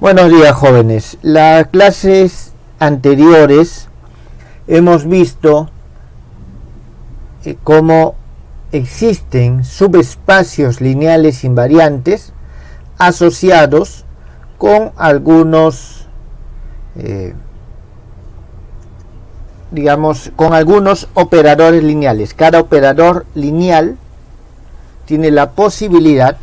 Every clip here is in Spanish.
Buenos días, jóvenes. Las clases anteriores hemos visto cómo existen subespacios lineales invariantes asociados con algunos con algunos operadores lineales. Cada operador lineal tiene la posibilidad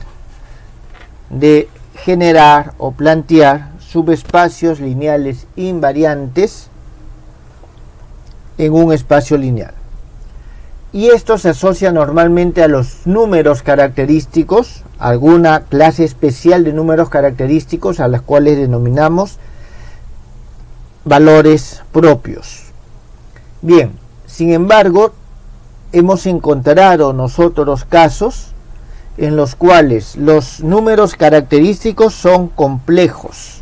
de generar o plantear subespacios lineales invariantes en un espacio lineal. Y esto se asocia normalmente a los números característicos, alguna clase especial de números característicos a las cuales denominamos valores propios. Bien, sin embargo, hemos encontrado nosotros casos en los cuales los números característicos son complejos.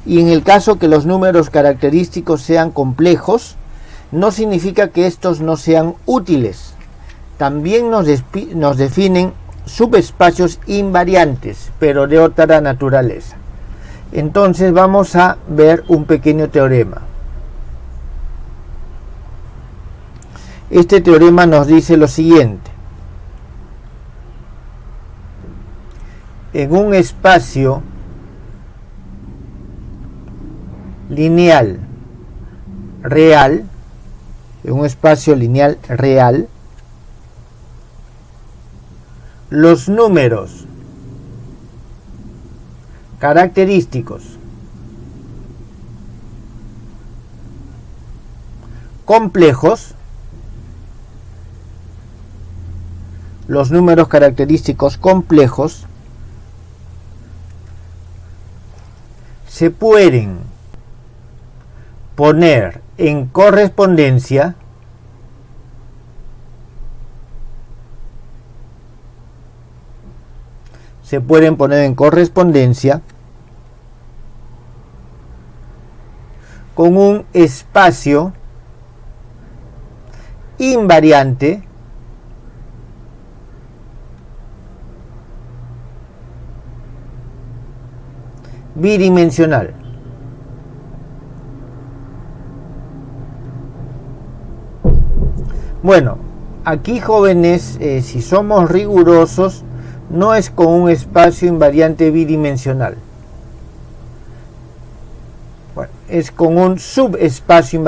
Y en el caso que los números característicos sean complejos, no significa que estos no sean útiles. También nos definen subespacios invariantes, pero de otra naturaleza. Entonces vamos a ver un pequeño teorema. Este teorema nos dice lo siguiente. En un espacio lineal real, los números característicos complejos, se pueden poner en correspondencia con un espacio invariante bidimensional. Bueno, aquí, jóvenes, si somos rigurosos, no es con un espacio invariante bidimensional. Bueno, es con un subespacio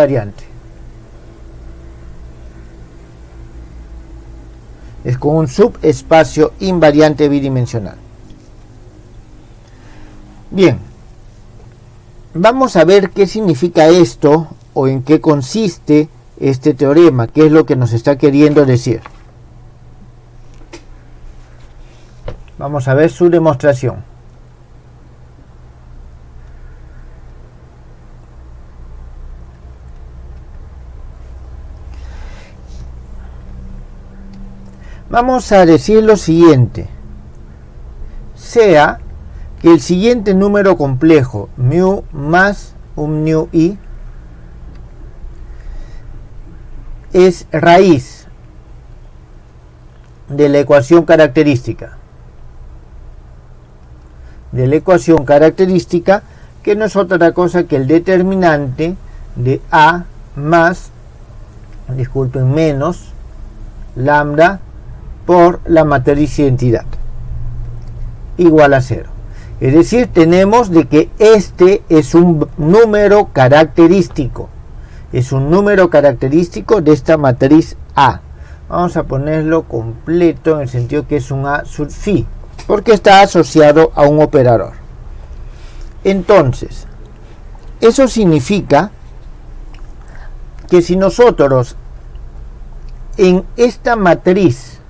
invariante. Bidimensional. Bien, vamos a ver qué significa esto o en qué consiste este teorema, qué es lo que nos está queriendo decir. Vamos a ver su demostración. Vamos a decir lo siguiente. Sea que el siguiente número complejo, mu más un mu i, es raíz de la ecuación característica. Que no es otra cosa que el determinante de a más, menos lambda por la matriz identidad igual a 0. Es decir, tenemos de que este es un número característico. Es un número característico de esta matriz A. Vamos a ponerlo completo en el sentido que es un A sub phi, porque está asociado a un operador. Entonces, eso significa que si nosotros en esta matriz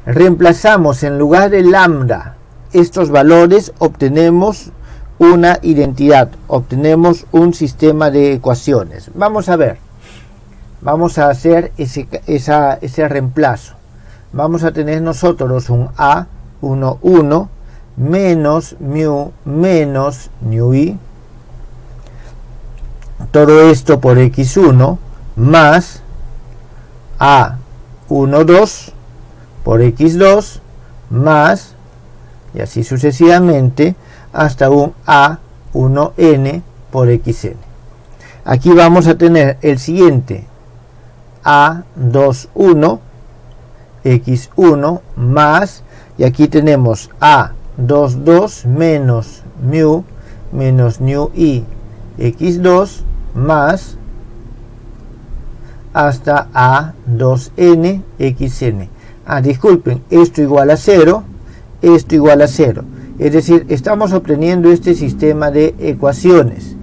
reemplazamos en lugar de lambda estos valores, obtenemos una identidad, obtenemos un sistema de ecuaciones. Vamos a ver, vamos a hacer ese reemplazo. Vamos a tener nosotros un A, 1, 1, menos mu, menos mu i, todo esto por x1, más A1, 2, por x2, más, y así sucesivamente, hasta un A1n por xn. Aquí vamos a tener el siguiente, A21 x1 más, y aquí tenemos A22 menos mu menos nu i x2 más hasta A2n xn. Disculpen, esto igual a 0, esto igual a 0. Es decir, estamos obteniendo este sistema de ecuaciones.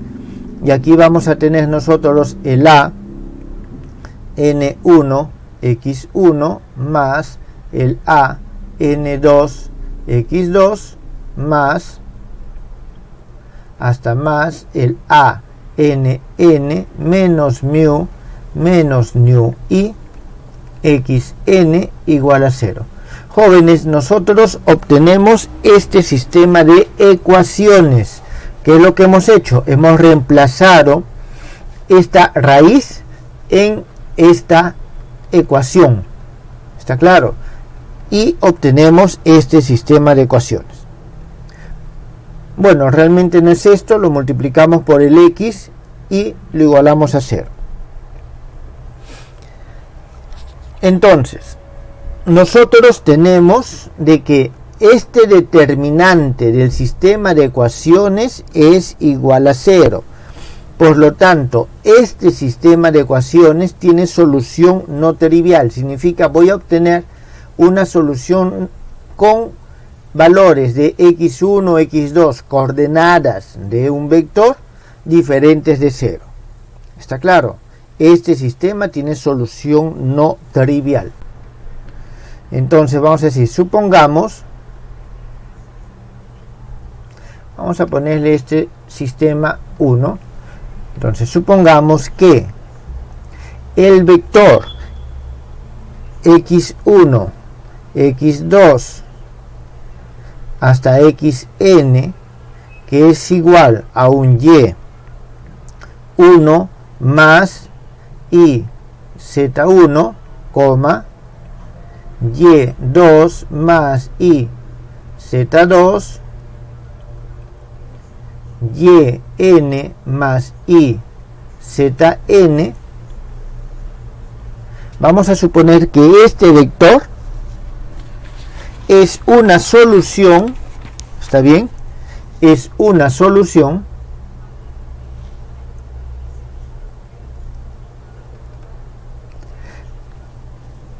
Y aquí vamos a tener nosotros el A n1 x1 más el A n2 x2 más hasta más el A nn menos mu menos nu i xn igual a 0. Jóvenes, nosotros obtenemos este sistema de ecuaciones. ¿Qué es lo que hemos hecho? Hemos reemplazado esta raíz en esta ecuación. ¿Está claro? Y obtenemos este sistema de ecuaciones. Bueno, realmente no es esto, lo multiplicamos por el x y lo igualamos a 0. Entonces, nosotros tenemos de que este determinante del sistema de ecuaciones es igual a 0. Por lo tanto, este sistema de ecuaciones tiene solución no trivial. Significa, voy a obtener una solución con valores de x1, x2, coordenadas de un vector diferentes de 0. ¿Está claro? Este sistema tiene solución no trivial. Entonces vamos a decir, supongamos, vamos a ponerle este sistema 1. Entonces supongamos que el vector x1, x2 hasta xn, que es igual a un y1 más y z1, y2 más y z2, yn más y zn. Vamos a suponer que este vector es una solución, ¿está bien? Es una solución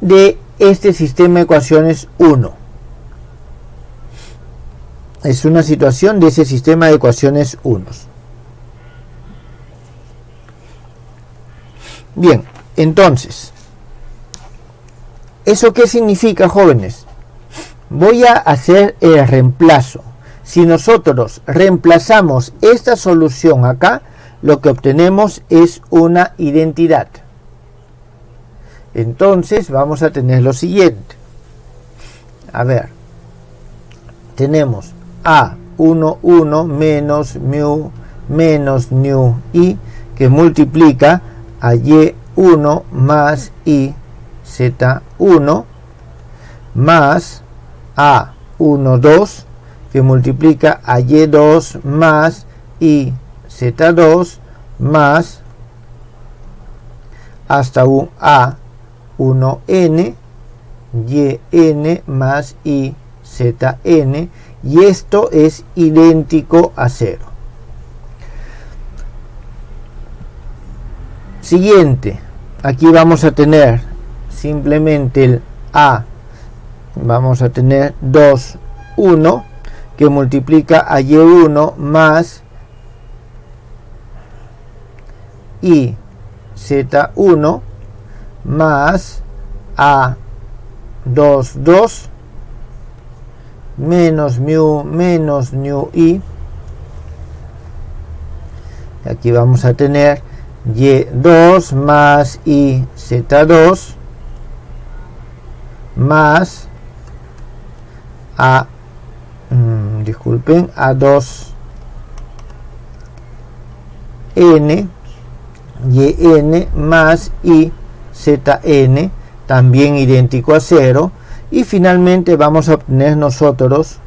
de este sistema de ecuaciones 1. Es una situación de ese sistema de ecuaciones 1. Bien, entonces, ¿eso qué significa, jóvenes? Voy a hacer el reemplazo. Si nosotros reemplazamos esta solución acá, lo que obtenemos es una identidad. Entonces vamos a tener lo siguiente. A ver, tenemos A11 menos mu menos nu i, que multiplica a y1 más y z1 más A12, que multiplica a y2 más y z2 más hasta un A1n yn más y zn, y esto es idéntico a 0. Siguiente, aquí vamos a tener simplemente el A, vamos a tener 2, 1, que multiplica a y1 más y z1 más A2, 2 menos mu menos nu i. Aquí vamos a tener y2 más y z2 más A2 n yn más y zn, también idéntico a 0, y finalmente vamos a obtener nosotros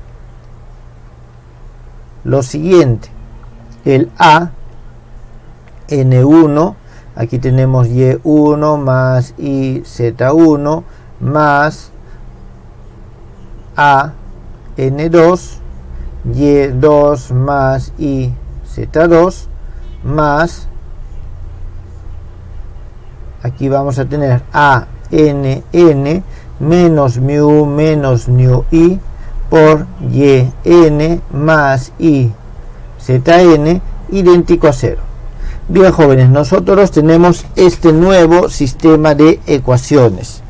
lo siguiente: el A N1, aquí tenemos Y1 más I Z1 más A N2, Y2 más I Z2 más, aquí vamos a tener A N N menos mu menos nu I por Y N más I Zn idéntico a 0. Bien, jóvenes, nosotros tenemos este nuevo sistema de ecuaciones.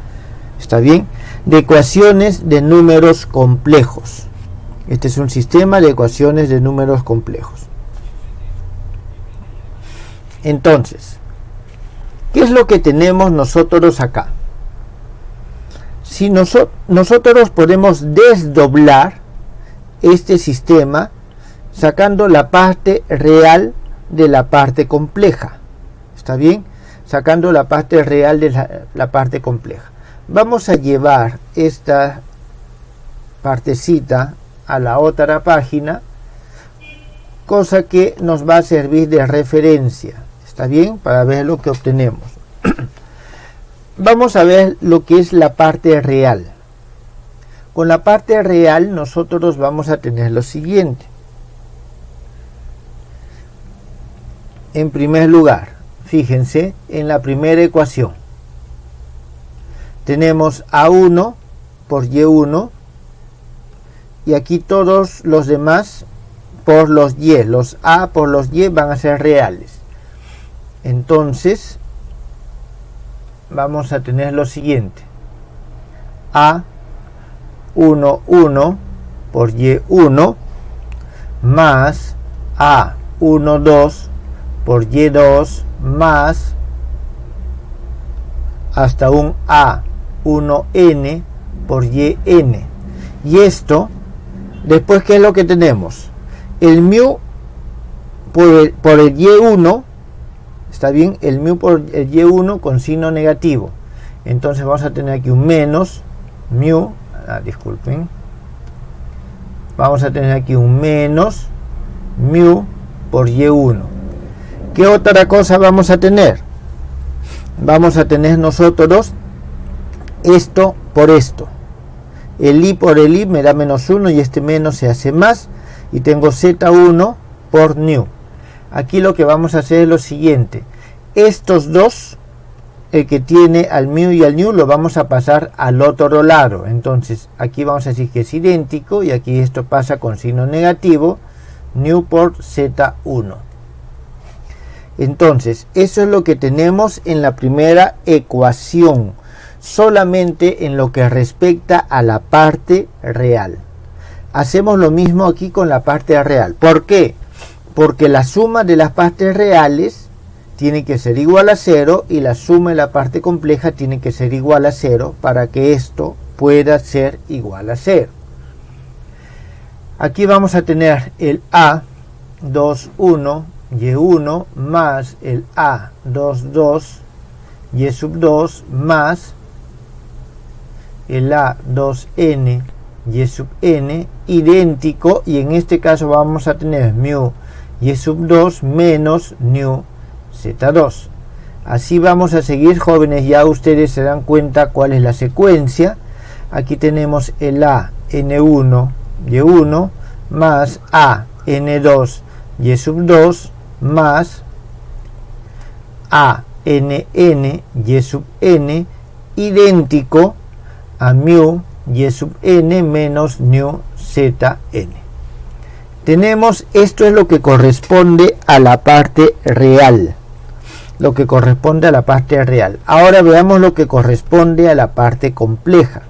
¿Está bien? De ecuaciones de números complejos. Este es un sistema de ecuaciones de números complejos. Entonces, ¿qué es lo que tenemos nosotros acá? Si nosotros podemos desdoblar este sistema sacando la parte real de la parte compleja. ¿Está bien? Sacando la parte real de la parte compleja. Vamos a llevar esta partecita a la otra página, cosa que nos va a servir de referencia. ¿Está bien? Para ver lo que obtenemos. Vamos a ver lo que es la parte real. Con la parte real nosotros vamos a tener lo siguiente. En primer lugar, fíjense en la primera ecuación. Tenemos A1 por Y1 y aquí todos los demás por los Y. Los A por los Y van a ser reales. Entonces, vamos a tener lo siguiente: A11 por Y1 más A12 por Y2 más hasta un A1n por Yn. Y esto, después, ¿qué es lo que tenemos? El mu por el Y1, ¿está bien? El mu por el Y1 con signo negativo. Entonces vamos a tener aquí un menos mu, disculpen. Vamos a tener aquí un menos mu por Y1. ¿Qué otra cosa vamos a tener? Vamos a tener nosotros esto por esto. El I por el I me da menos 1 y este menos se hace más. Y tengo Z1 por nu. Aquí lo que vamos a hacer es lo siguiente. Estos dos, el que tiene al mu y al nu, lo vamos a pasar al otro lado. Entonces aquí vamos a decir que es idéntico y aquí esto pasa con signo negativo. Nu por Z1. Entonces, eso es lo que tenemos en la primera ecuación, solamente en lo que respecta a la parte real. Hacemos lo mismo aquí con la parte real. ¿Por qué? Porque la suma de las partes reales tiene que ser igual a 0 y la suma de la parte compleja tiene que ser igual a 0 para que esto pueda ser igual a 0. Aquí vamos a tener el A21 Y1 más el A22 Y sub 2 más el A2n Y sub n idéntico, y en este caso vamos a tener mu Y sub 2 menos nu Z2. Así vamos a seguir, jóvenes. Ya ustedes se dan cuenta cuál es la secuencia. Aquí tenemos el A n1 Y1 más A n2 Y sub 2 más A nn Y sub n idéntico a mu Y sub n menos nu Zn. Tenemos, esto es lo que corresponde a la parte real. Lo que corresponde a la parte real. Ahora veamos lo que corresponde a la parte compleja.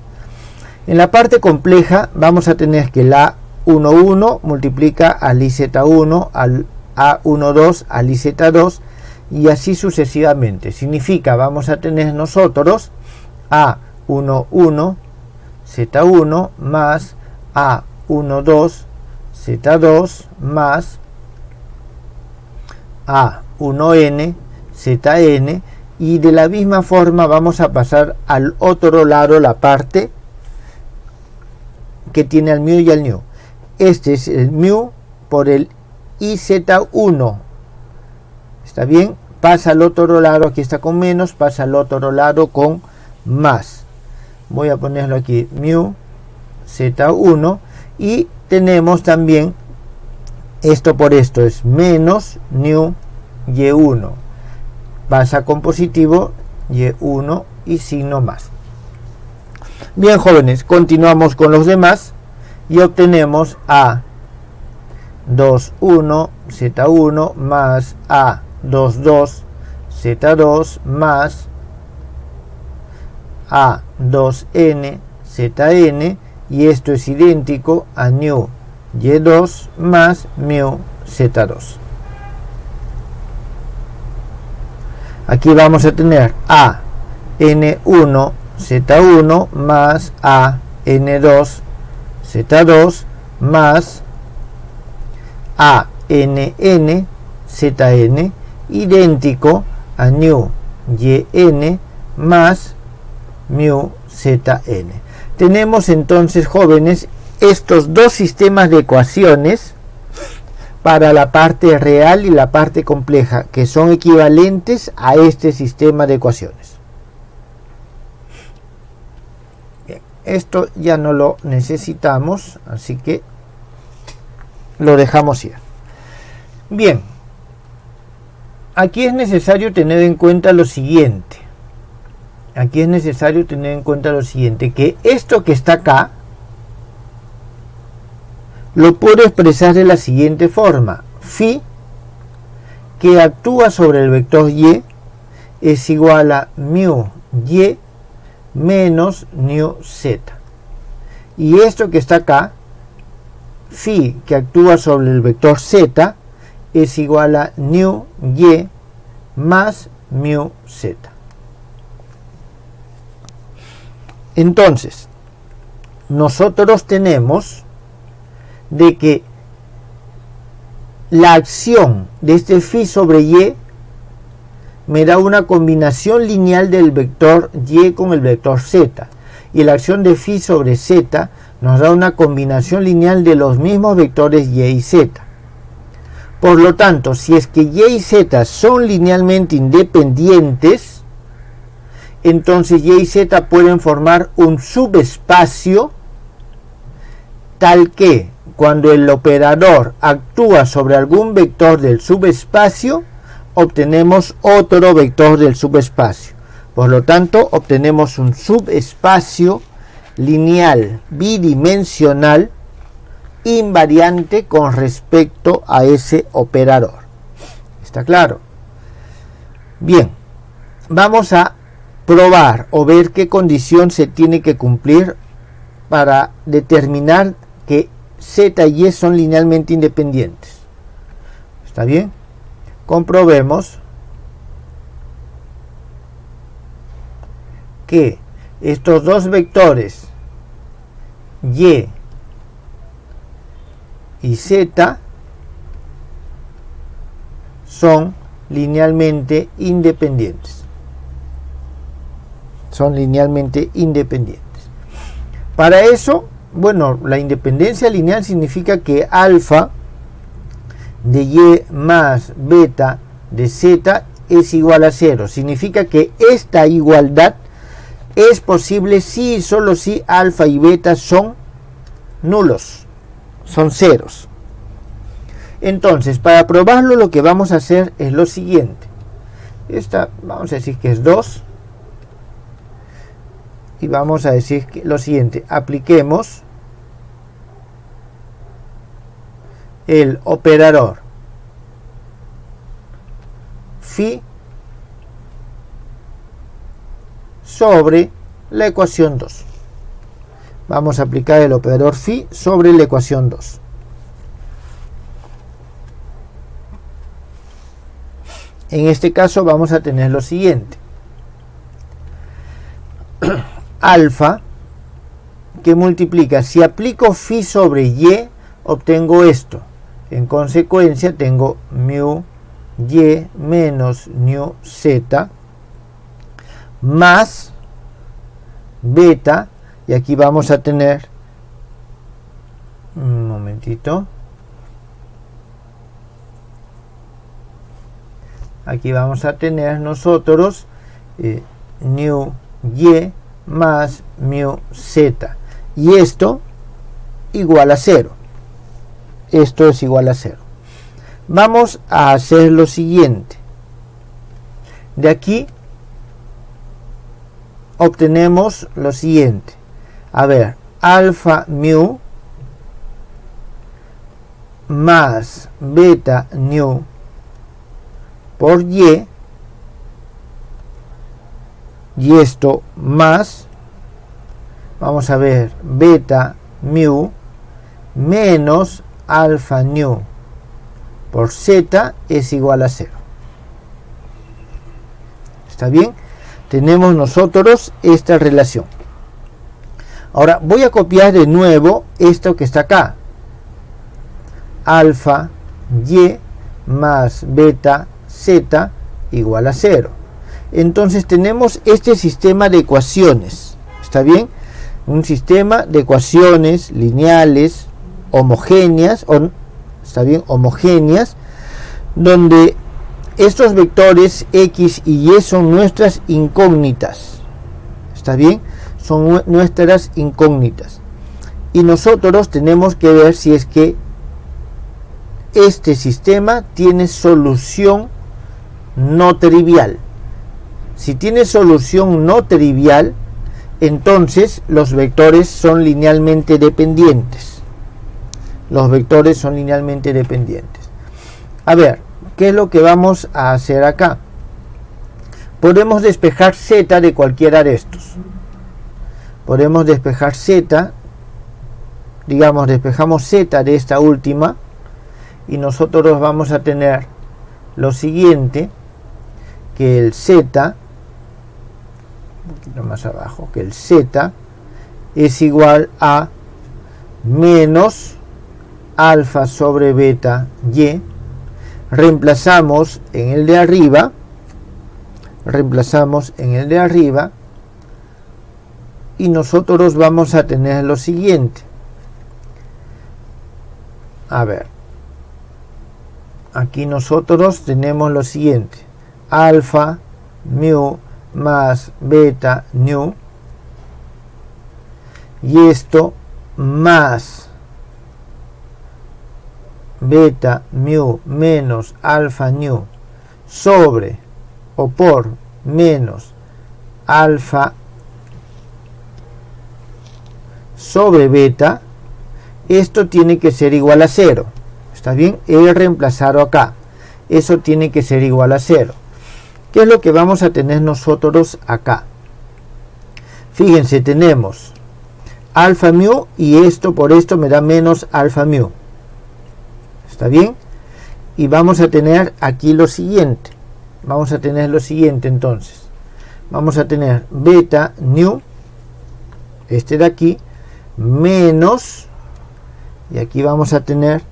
En la parte compleja vamos a tener que la A11 multiplica al IZ1 al A12 al IZ2 y así sucesivamente. Significa, vamos a tener nosotros A11 Z1 más A12 Z2 más A1n Zn, y de la misma forma vamos a pasar al otro lado la parte que tiene al mu y al nu. Este es el mu por el IZ1. ¿Está bien? Pasa al otro lado, aquí está con menos, pasa al otro lado con más. Voy a ponerlo aquí, mu Z1, y tenemos también esto por esto, es menos nu Y1. Pasa con positivo Y1 y signo más. Bien, jóvenes, continuamos con los demás y obtenemos A21 Z1 más A22 Z2 más A2N ZN, y esto es idéntico a nu Y2 más mu Z2. Aquí vamos a tener a N1 Z1 más a N2 Z2 más a NN ZN, idéntico a nu YN más mu ZN. Tenemos entonces, jóvenes, estos dos sistemas de ecuaciones para la parte real y la parte compleja, que son equivalentes a este sistema de ecuaciones. Bien, esto ya no lo necesitamos, así que lo dejamos ya. Bien, aquí es necesario tener en cuenta lo siguiente. Que esto que está acá lo puedo expresar de la siguiente forma: phi que actúa sobre el vector y es igual a mu y menos nu z, y esto que está acá, phi que actúa sobre el vector z, es igual a nu y más mu z. Entonces, nosotros tenemos de que la acción de este phi sobre y me da una combinación lineal del vector y con el vector z, y la acción de phi sobre z nos da una combinación lineal de los mismos vectores y y z. Por lo tanto, si es que y y z son linealmente independientes, entonces y y z pueden formar un subespacio tal que cuando el operador actúa sobre algún vector del subespacio, obtenemos otro vector del subespacio. Por lo tanto, obtenemos un subespacio lineal bidimensional invariante con respecto a ese operador. ¿Está claro? Bien, vamos a probar o ver qué condición se tiene que cumplir para determinar que z y y son linealmente independientes. ¿Está bien? Comprobemos que estos dos vectores y z son linealmente independientes. Para eso, bueno, la independencia lineal significa que alfa de y más beta de z es igual a 0. Significa que esta igualdad es posible si y solo si alfa y beta son nulos, son ceros. Entonces, para probarlo, lo que vamos a hacer es lo siguiente. Esta vamos a decir que es 2. Y vamos a decir que lo siguiente: apliquemos el operador phi sobre la ecuación 2. Vamos a aplicar el operador phi sobre la ecuación 2. En este caso vamos a tener lo siguiente: alfa que multiplica, si aplico phi sobre y, obtengo esto. En consecuencia tengo mu y menos nu z más beta, y aquí vamos a tener un momentito, aquí vamos a tener nosotros nu y más mu z, y esto igual a 0. Esto es igual a 0. Vamos a hacer lo siguiente. De aquí obtenemos lo siguiente. A ver, alfa mu más beta nu por y esto más, vamos a ver, beta mu menos alfa nu por z es igual a 0. ¿Está bien? Tenemos nosotros esta relación. Ahora voy a copiar de nuevo esto que está acá. Alfa y más beta z igual a 0. Entonces tenemos este sistema de ecuaciones. ¿Está bien? Un sistema de ecuaciones lineales homogéneas, ¿está bien? Homogéneas, donde estos vectores x y y son nuestras incógnitas. ¿Está bien? Son nuestras incógnitas. Y nosotros tenemos que ver si es que este sistema tiene solución no trivial. Si tiene solución no trivial, entonces los vectores son linealmente dependientes. Los vectores son linealmente dependientes. A ver, ¿qué es lo que vamos a hacer acá? Podemos despejar z de cualquiera de estos. Podemos despejar z, digamos, despejamos z de esta última, y nosotros vamos a tener lo siguiente, que el z, un poquito más abajo, que el z es igual a menos alfa sobre beta y. Reemplazamos en el de arriba, y nosotros vamos a tener lo siguiente. A ver, aquí nosotros tenemos lo siguiente: alfa mu más beta nu, y esto más beta mu menos alfa nu sobre o por menos alfa sobre beta. Esto tiene que ser igual a 0. ¿Está bien? He reemplazado acá. Eso tiene que ser igual a 0. ¿Qué es lo que vamos a tener nosotros acá? Fíjense, tenemos alfa mu, y esto por esto me da menos alfa mu. ¿Está bien? Y vamos a tener aquí lo siguiente. Entonces. Vamos a tener beta nu, este de aquí, menos, y aquí vamos a tener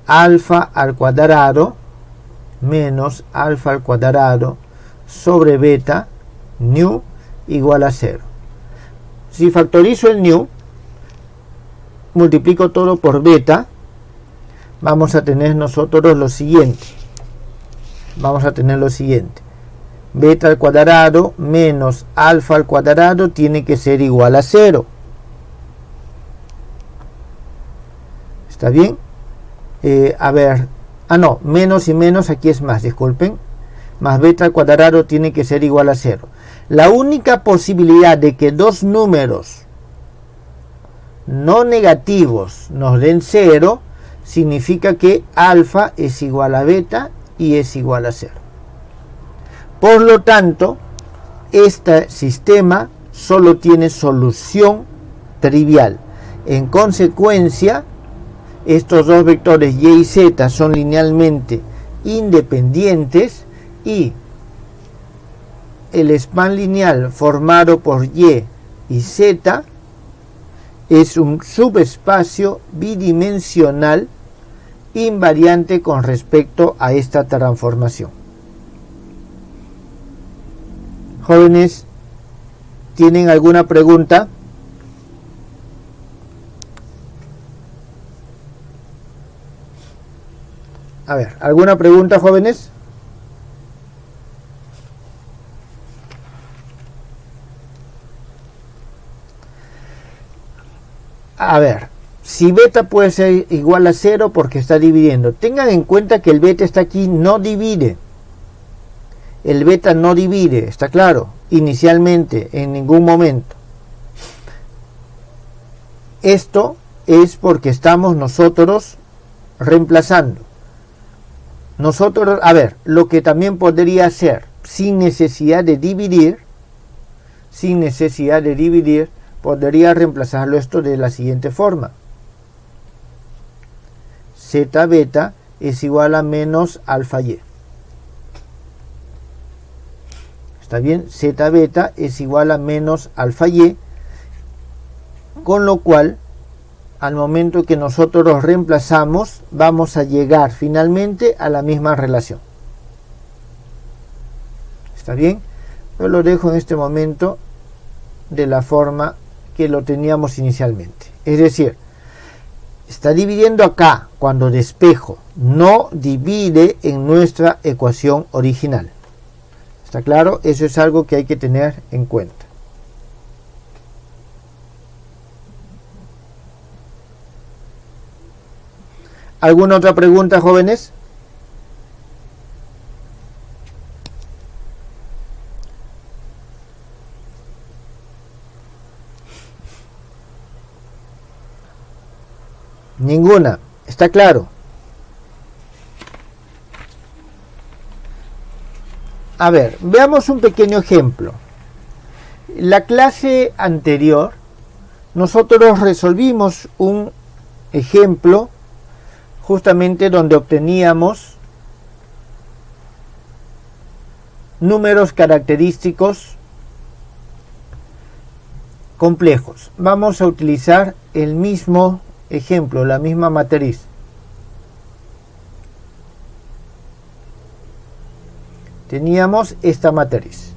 alfa al cuadrado, menos alfa al cuadrado sobre beta nu igual a 0. Si factorizo el nu, multiplico todo por beta, vamos a tener nosotros lo siguiente. Beta al cuadrado menos alfa al cuadrado tiene que ser igual a 0. ¿Está bien? A ver, no, menos y menos aquí es más, disculpen. Más beta al cuadrado tiene que ser igual a 0. La única posibilidad de que dos números no negativos nos den 0 significa que alfa es igual a beta y es igual a 0. Por lo tanto, este sistema solo tiene solución trivial. En consecuencia, estos dos vectores y y z son linealmente independientes, y el span lineal formado por y z es un subespacio bidimensional invariante con respecto a esta transformación. Jóvenes, ¿tienen alguna pregunta? A ver, ¿alguna pregunta, jóvenes? A ver, si beta puede ser igual a 0 porque está dividiendo. Tengan en cuenta que el beta está aquí, no divide. El beta no divide, está claro, inicialmente, en ningún momento. Esto es porque estamos nosotros reemplazando. Nosotros, a ver, lo que también podría ser, sin necesidad de dividir, podría reemplazarlo esto de la siguiente forma. Z beta es igual a menos alfa y. ¿Está bien? Z beta es igual a menos alfa y, con lo cual, al momento que nosotros reemplazamos, vamos a llegar finalmente a la misma relación. ¿Está bien? Yo lo dejo en este momento de la forma que lo teníamos inicialmente. Es decir, está dividiendo acá cuando despejo, no divide en nuestra ecuación original. ¿Está claro? Eso es algo que hay que tener en cuenta. ¿Alguna otra pregunta, jóvenes? Ninguna. ¿Está claro? A ver, veamos un pequeño ejemplo. La clase anterior, nosotros resolvimos un ejemplo justamente donde obteníamos números característicos complejos. Vamos a utilizar el mismo ejemplo, la misma matriz. Teníamos esta matriz.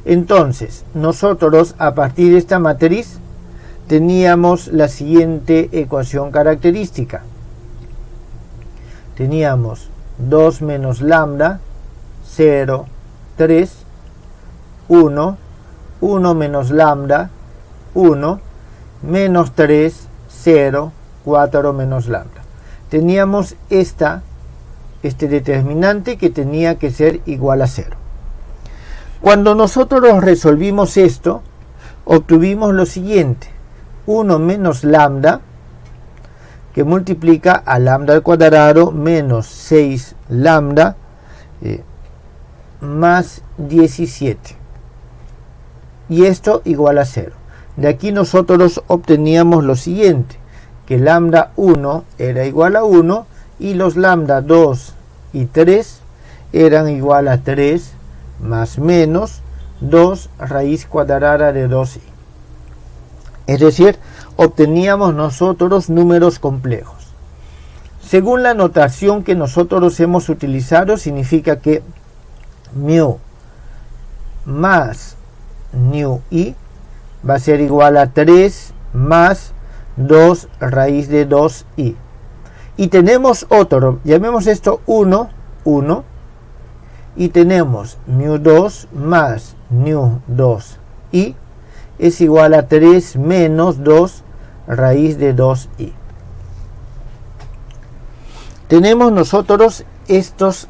Entonces, nosotros a partir de esta matriz teníamos la siguiente ecuación característica. Teníamos 2 menos lambda, 0, 3, 1, 1 menos lambda, 1, menos 3, 0, 4 menos lambda. Teníamos este determinante que tenía que ser igual a 0. Cuando nosotros resolvimos esto, obtuvimos lo siguiente: 1 menos lambda, que multiplica a lambda al cuadrado menos 6 lambda más 17. Y esto igual a 0. De aquí nosotros obteníamos lo siguiente, que lambda 1 era igual a 1 y los lambda 2 y 3 eran igual a 3 más menos 2 raíz cuadrada de 2i. Es decir, obteníamos nosotros números complejos. Según la notación que nosotros hemos utilizado, significa que mu más nu i va a ser igual a 3 más 2 raíz de 2i. Y tenemos otro, llamemos esto 1, 1, y tenemos mu2 más nu2i es igual a 3 menos 2 raíz de 2i. Tenemos nosotros estos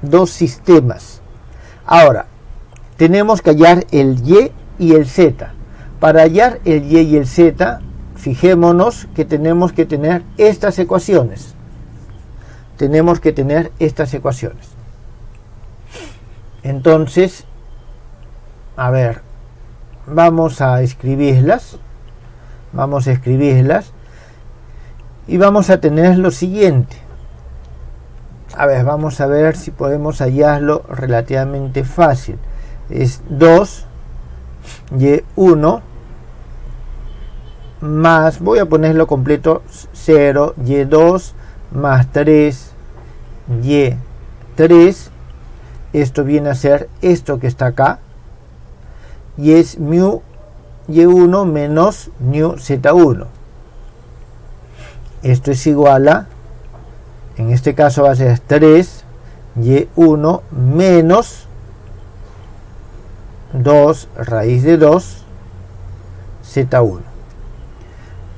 dos sistemas. Ahora, tenemos que hallar el y y el z. Para hallar el y y el z, fijémonos que tenemos que tener estas ecuaciones. Tenemos que tener estas ecuaciones. Entonces, a ver, vamos a escribirlas. Vamos a escribirlas. Y vamos a tener lo siguiente. A ver, vamos a ver si podemos hallarlo relativamente fácil. Es 2 y1 más, voy a ponerlo completo, 0 y2 más 3 y3. Esto viene a ser esto que está acá. Y es mu y1 menos mu z1. Esto es igual a, en este caso va a ser 3 y1 menos 2 raíz de 2 z1.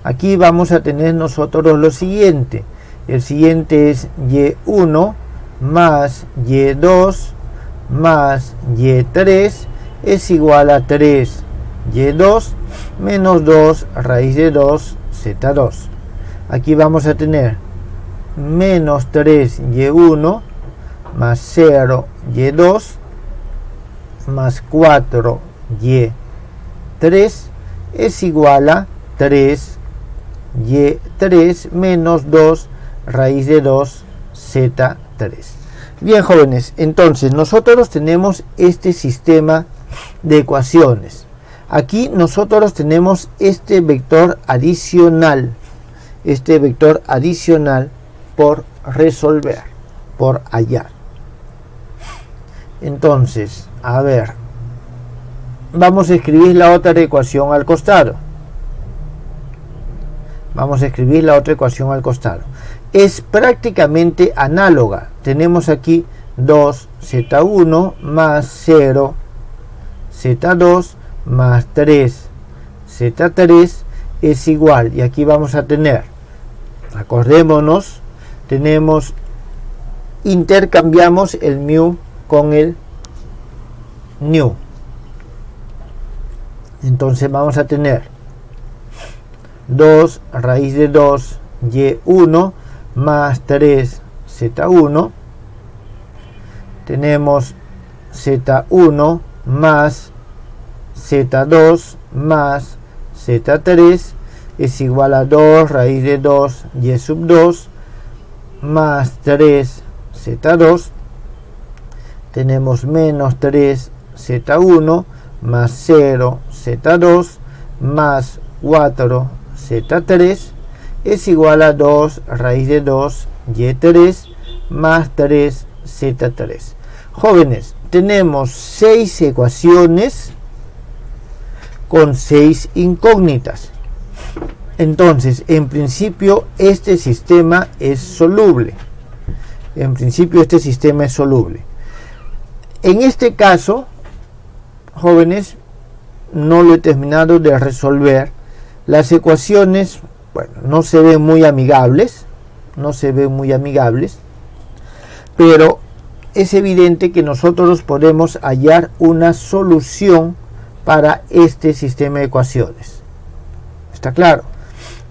aquí vamos a tener nosotros lo siguiente. El siguiente es y1 más y2 más y3 es igual a 3y2 menos 2 raíz de 2 z2. Aquí vamos a tener menos 3y1 más 0y2 más 4y3 es igual a 3y3 menos 2 raíz de 2 z3. Bien, jóvenes, entonces nosotros tenemos este sistema de ecuaciones. Aquí nosotros tenemos este vector adicional por resolver, por hallar. Entonces, a ver, vamos a escribir la otra ecuación al costado. Es prácticamente análoga. Tenemos aquí 2z1 más 0 z2 más 3 z3 es igual, y aquí vamos a tener, acordémonos, intercambiamos el mu con el nu. Entonces vamos a tener 2 raíz de 2 y1 más 3 z1. Tenemos z1 más z2 más z3 es igual a 2 raíz de 2 y sub 2 más 3 z2. Tenemos menos 3 z1 más 0 z2 más 4 z3 es igual a 2 raíz de 2 y3 más 3 z3. Jóvenes, tenemos 6 ecuaciones con 6 incógnitas. Entonces, en principio, este sistema es soluble. En este caso, jóvenes, no lo he terminado de resolver. Las ecuaciones, bueno, no se ven muy amigables, pero es evidente que nosotros podemos hallar una solución para este sistema de ecuaciones. ¿Está claro?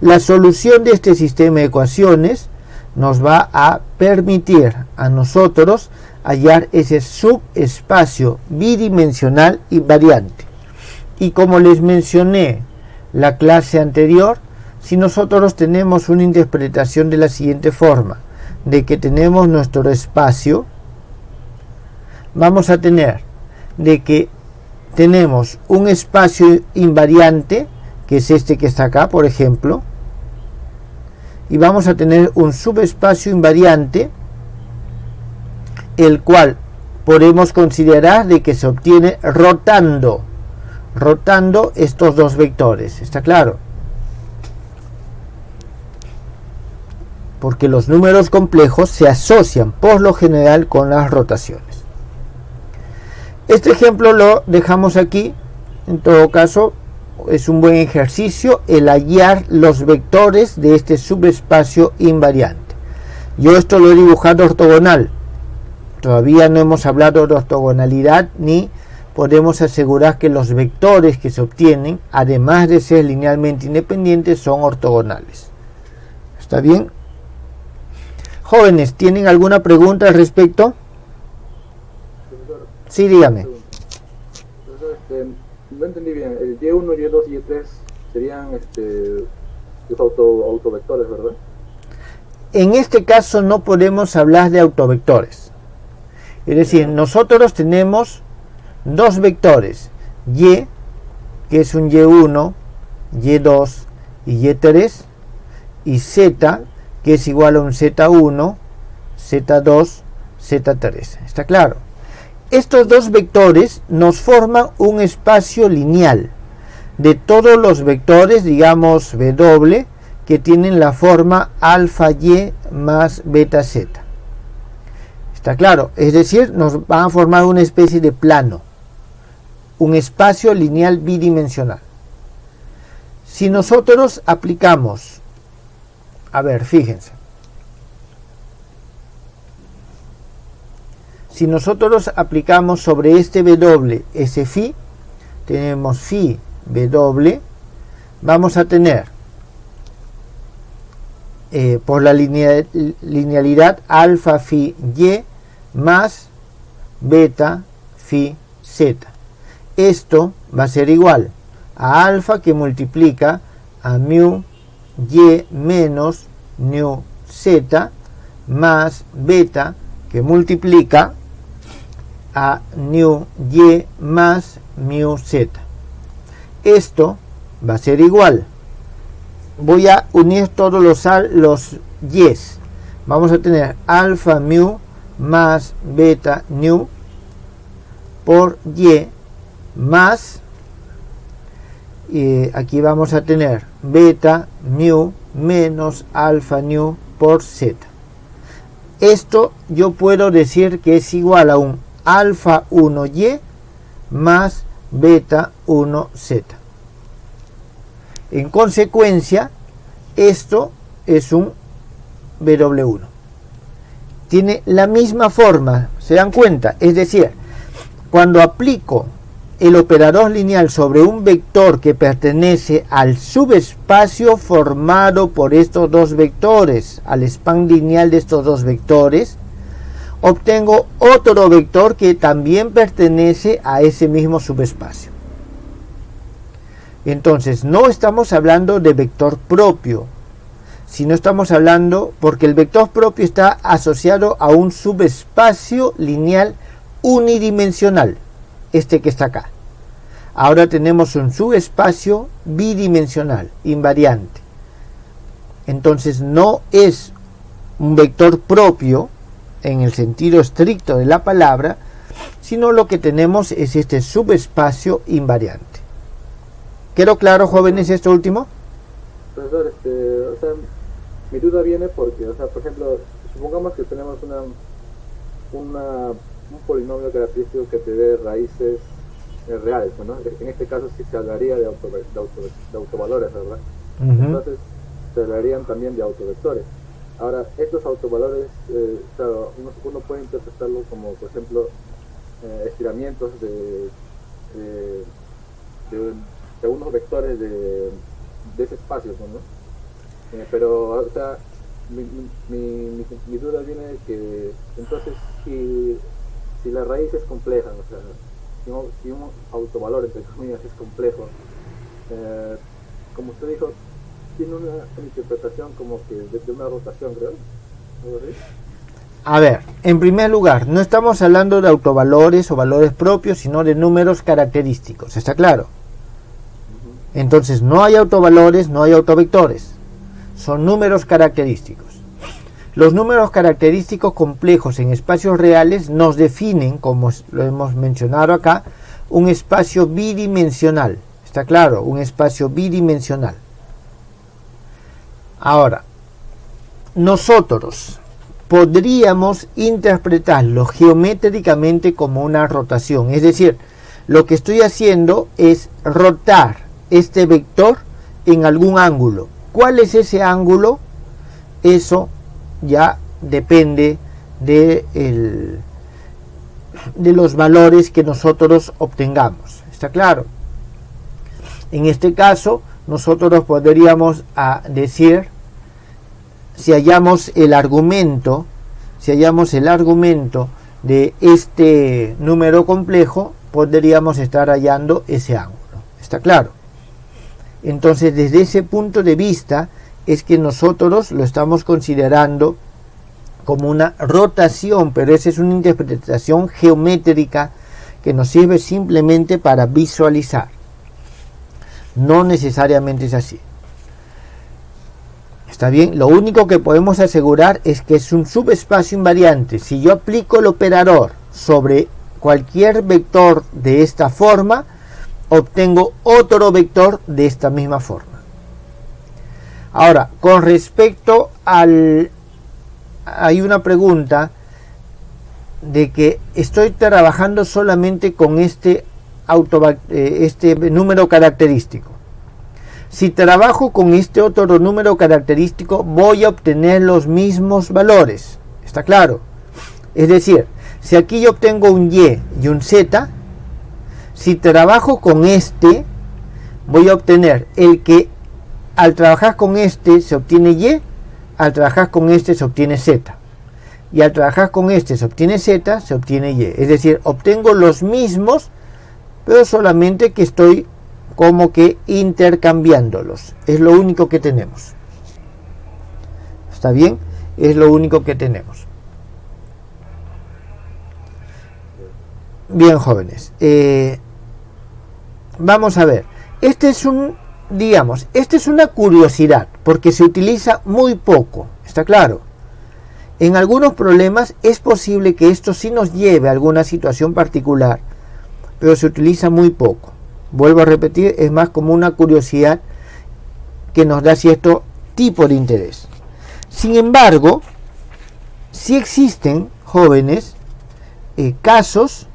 La solución de este sistema de ecuaciones nos va a permitir a nosotros hallar ese subespacio bidimensional invariante. Y como les mencioné la clase anterior, si nosotros tenemos una interpretación de la siguiente forma, de que tenemos nuestro espacio, vamos a tener de que tenemos un espacio invariante, que es este que está acá, por ejemplo, y vamos a tener un subespacio invariante, el cual podemos considerar de que se obtiene rotando estos dos vectores. ¿Está claro? Porque los números complejos se asocian por lo general con las rotaciones. Este ejemplo lo dejamos aquí. En todo caso, es un buen ejercicio el hallar los vectores de este subespacio invariante. Yo esto lo he dibujado ortogonal. Todavía no hemos hablado de ortogonalidad, ni podemos asegurar que los vectores que se obtienen, además de ser linealmente independientes, son ortogonales. ¿Está bien? Jóvenes, ¿tienen alguna pregunta al respecto? Sí, dígame. No entendí bien. El Y1, Y2 y Y3 serían los autovectores, ¿verdad? En este caso no podemos hablar de autovectores. Es decir, nosotros tenemos dos vectores, Y, que es un Y1, Y2 y Y3, y Z, que es igual a un Z1, Z2, Z3. ¿Está claro? Estos dos vectores nos forman un espacio lineal de todos los vectores, digamos W, que tienen la forma alfa Y más beta Z. ¿Está claro? Es decir, nos van a formar una especie de plano, un espacio lineal bidimensional. Si nosotros aplicamos, a ver, fíjense, si nosotros aplicamos sobre este W ese phi, tenemos phi W, vamos a tener por la linealidad alfa phi Y más beta phi Z. Esto va a ser igual a alfa que multiplica a mu Y menos mu Z más beta que multiplica a mu Y más mu Z. Esto va a ser igual. Voy a unir todos los Y's. Vamos a tener alfa mu más beta nu por Y más, aquí vamos a tener beta mu menos alfa nu por Z. Esto yo puedo decir que es igual a un alfa 1Y más beta 1Z. En consecuencia, esto es un W1. Tiene la misma forma, ¿se dan cuenta? Es decir, cuando aplico el operador lineal sobre un vector que pertenece al subespacio formado por estos dos vectores, al span lineal de estos dos vectores, obtengo otro vector que también pertenece a ese mismo subespacio. Entonces, no estamos hablando de vector propio, sino estamos hablando porque el vector propio está asociado a un subespacio lineal unidimensional, este que está acá. Ahora tenemos un subespacio bidimensional, invariante. Entonces no es un vector propio en el sentido estricto de la palabra, sino lo que tenemos es este subespacio invariante. ¿Quedó claro, jóvenes, esto último? Profesor, o sea, mi duda viene porque, o sea, por ejemplo, supongamos que tenemos un polinomio característico que te dé raíces reales, ¿no? En este caso sí se hablaría de autovalores, ¿verdad? Entonces se hablarían también de autovectores. Ahora, estos autovalores, claro, uno puede interpretarlo como, por ejemplo, estiramientos de unos vectores de ese espacio, ¿no? Pero, o sea, mi duda viene de que, entonces, si la raíz es compleja, o sea, si un autovalor, entre comillas, es complejo, como usted dijo, tiene una interpretación como que de una rotación, creo. ¿Algo así? A ver, en primer lugar, no estamos hablando de autovalores o valores propios, sino de números característicos, ¿está claro? Entonces, no hay autovalores, no hay autovectores, son números característicos. Los números característicos complejos en espacios reales nos definen, como lo hemos mencionado acá, un espacio bidimensional. ¿Está claro? Un espacio bidimensional. Ahora, nosotros podríamos interpretarlo geométricamente como una rotación. Es decir, lo que estoy haciendo es rotar este vector en algún ángulo. ¿Cuál es ese ángulo? Eso ya depende de los valores que nosotros obtengamos. ¿Está claro? En este caso, nosotros podríamos decir, si hallamos el argumento de este número complejo, podríamos estar hallando ese ángulo. ¿Está claro? Entonces, desde ese punto de vista, es que nosotros lo estamos considerando como una rotación, pero esa es una interpretación geométrica que nos sirve simplemente para visualizar. No necesariamente es así. ¿Está bien? Lo único que podemos asegurar es que es un subespacio invariante. Si yo aplico el operador sobre cualquier vector de esta forma, obtengo otro vector de esta misma forma. Ahora, con respecto hay una pregunta de que estoy trabajando solamente con este número característico. Si trabajo con este otro número característico, voy a obtener los mismos valores. ¿Está claro? Es decir, si aquí yo obtengo un y y un z, si trabajo con este, voy a obtener el que al trabajar con este se obtiene y, al trabajar con este se obtiene z. Y al trabajar con este se obtiene z, se obtiene y. Es decir, obtengo los mismos, pero solamente que estoy como que intercambiándolos. Es lo único que tenemos. ¿Está bien? Es lo único que tenemos. Bien, jóvenes. Vamos a ver. Este es una curiosidad, porque se utiliza muy poco. ¿Está claro? En algunos problemas es posible que esto sí nos lleve a alguna situación particular, pero se utiliza muy poco. Vuelvo a repetir, es más como una curiosidad que nos da cierto tipo de interés. Sin embargo, sí existen, jóvenes, casos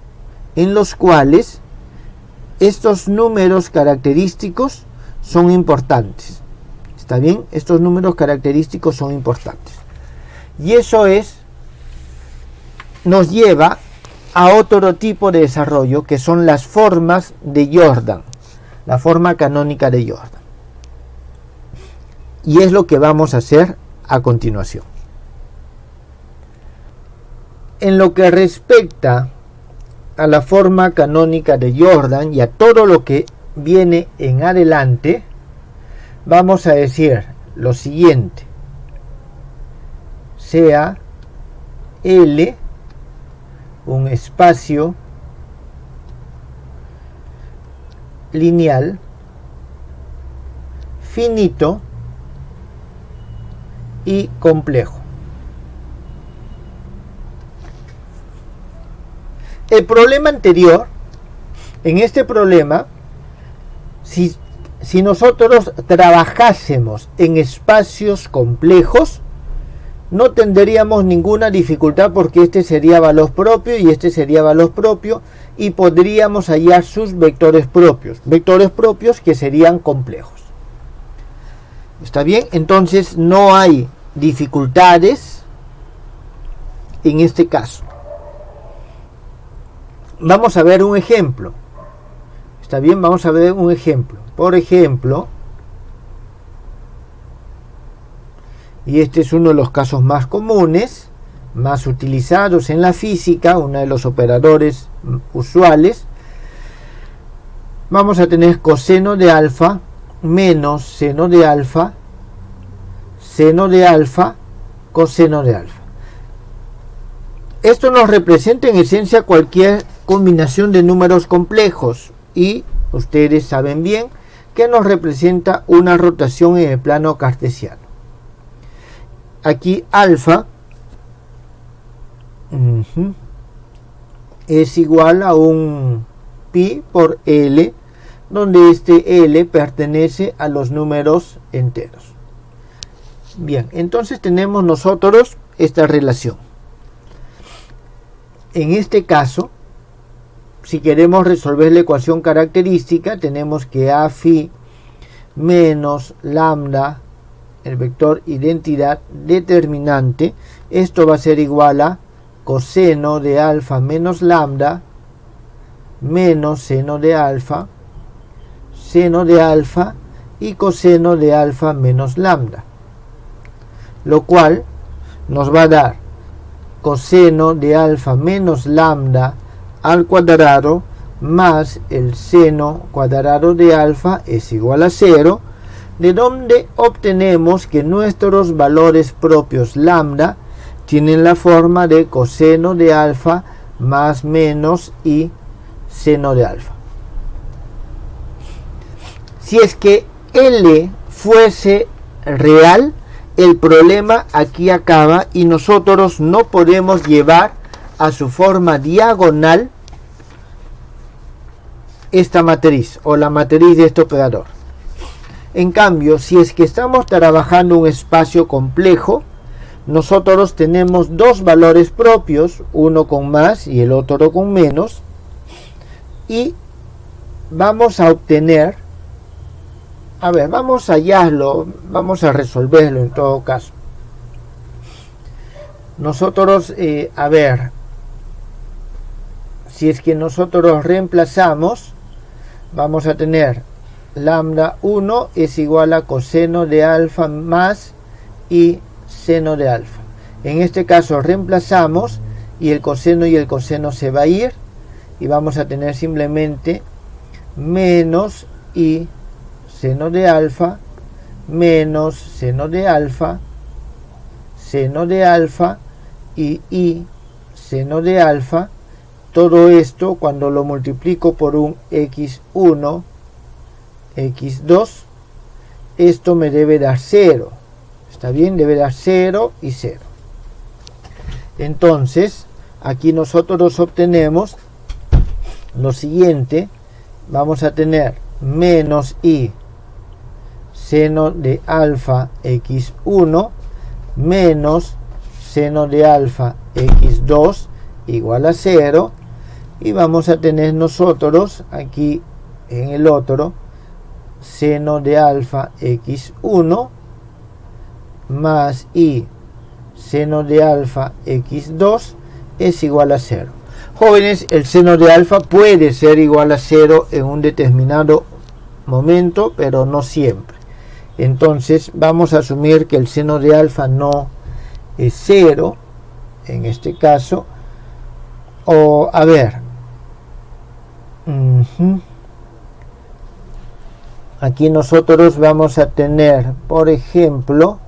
en los cuales estos números característicos son importantes. ¿Está bien? Estos números característicos son importantes. Y eso nos lleva a otro tipo de desarrollo, que son las formas de Jordan, la forma canónica de Jordan. Y es lo que vamos a hacer a continuación. En lo que respecta a la forma canónica de Jordan y a todo lo que viene en adelante, vamos a decir lo siguiente: sea L un espacio lineal finito y complejo. El problema anterior, en este problema, si nosotros trabajásemos en espacios complejos, no tendríamos ninguna dificultad, porque este sería valor propio y este sería valor propio, y podríamos hallar sus vectores propios que serían complejos. ¿Está bien? Entonces no hay dificultades en este caso. Vamos a ver un ejemplo. ¿Está bien? Vamos a ver un ejemplo. Por ejemplo, y este es uno de los casos más comunes, más utilizados en la física, uno de los operadores usuales. Vamos a tener coseno de alfa menos seno de alfa, coseno de alfa. Esto nos representa en esencia cualquier combinación de números complejos, y ustedes saben bien que nos representa una rotación en el plano cartesiano. Aquí alfa es igual a un pi por L, donde este L pertenece a los números enteros. Bien, entonces tenemos nosotros esta relación. En este caso, si queremos resolver la ecuación característica, tenemos que a phi menos lambda, el vector identidad determinante, esto va a ser igual a coseno de alfa menos lambda menos seno de alfa y coseno de alfa menos lambda, lo cual nos va a dar coseno de alfa menos lambda al cuadrado más el seno cuadrado de alfa es igual a 0, de donde obtenemos que nuestros valores propios lambda tienen la forma de coseno de alfa más menos y seno de alfa. Si es que L fuese real, el problema aquí acaba y nosotros no podemos llevar a su forma diagonal esta matriz o la matriz de este operador. En cambio, si es que estamos trabajando un espacio complejo, nosotros tenemos dos valores propios, uno con más y el otro con menos, y vamos a obtener A ver, vamos a hallarlo, vamos a resolverlo en todo caso. Nosotros, a ver, si es que nosotros reemplazamos, vamos a tener lambda 1 es igual a coseno de alfa más y seno de alfa. En este caso reemplazamos y el coseno se va a ir y vamos a tener simplemente menos y seno de alfa menos seno de alfa y seno de alfa. Todo esto cuando lo multiplico por un x1, x2, esto me debe dar 0. ¿Está bien? Debe dar 0 y 0. Entonces, aquí nosotros obtenemos lo siguiente. Vamos a tener menos y seno de alfa x1 menos seno de alfa x2 igual a 0. Y vamos a tener nosotros aquí en el otro seno de alfa x1 más y seno de alfa x2 es igual a 0. Jóvenes, el seno de alfa puede ser igual a 0 en un determinado momento, pero no siempre. Entonces vamos a asumir que el seno de alfa no es 0 en este caso. O a ver, aquí nosotros vamos a tener, por ejemplo,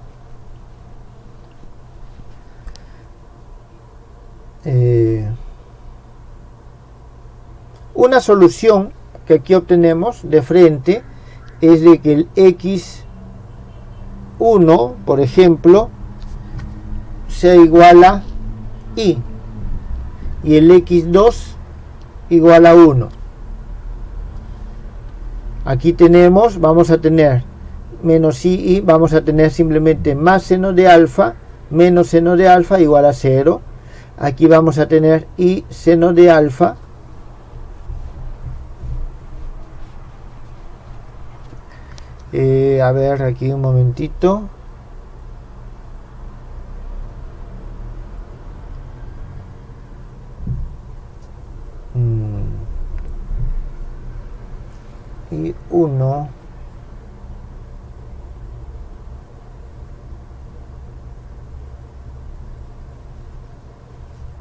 una solución que aquí obtenemos de frente es de que el x1, por ejemplo, sea igual a y el x2 igual a 1. Aquí tenemos, vamos a tener menos y vamos a tener simplemente más seno de alfa menos seno de alfa igual a 0. Aquí vamos a tener y seno de alfa a ver, aquí un momentito. Y 1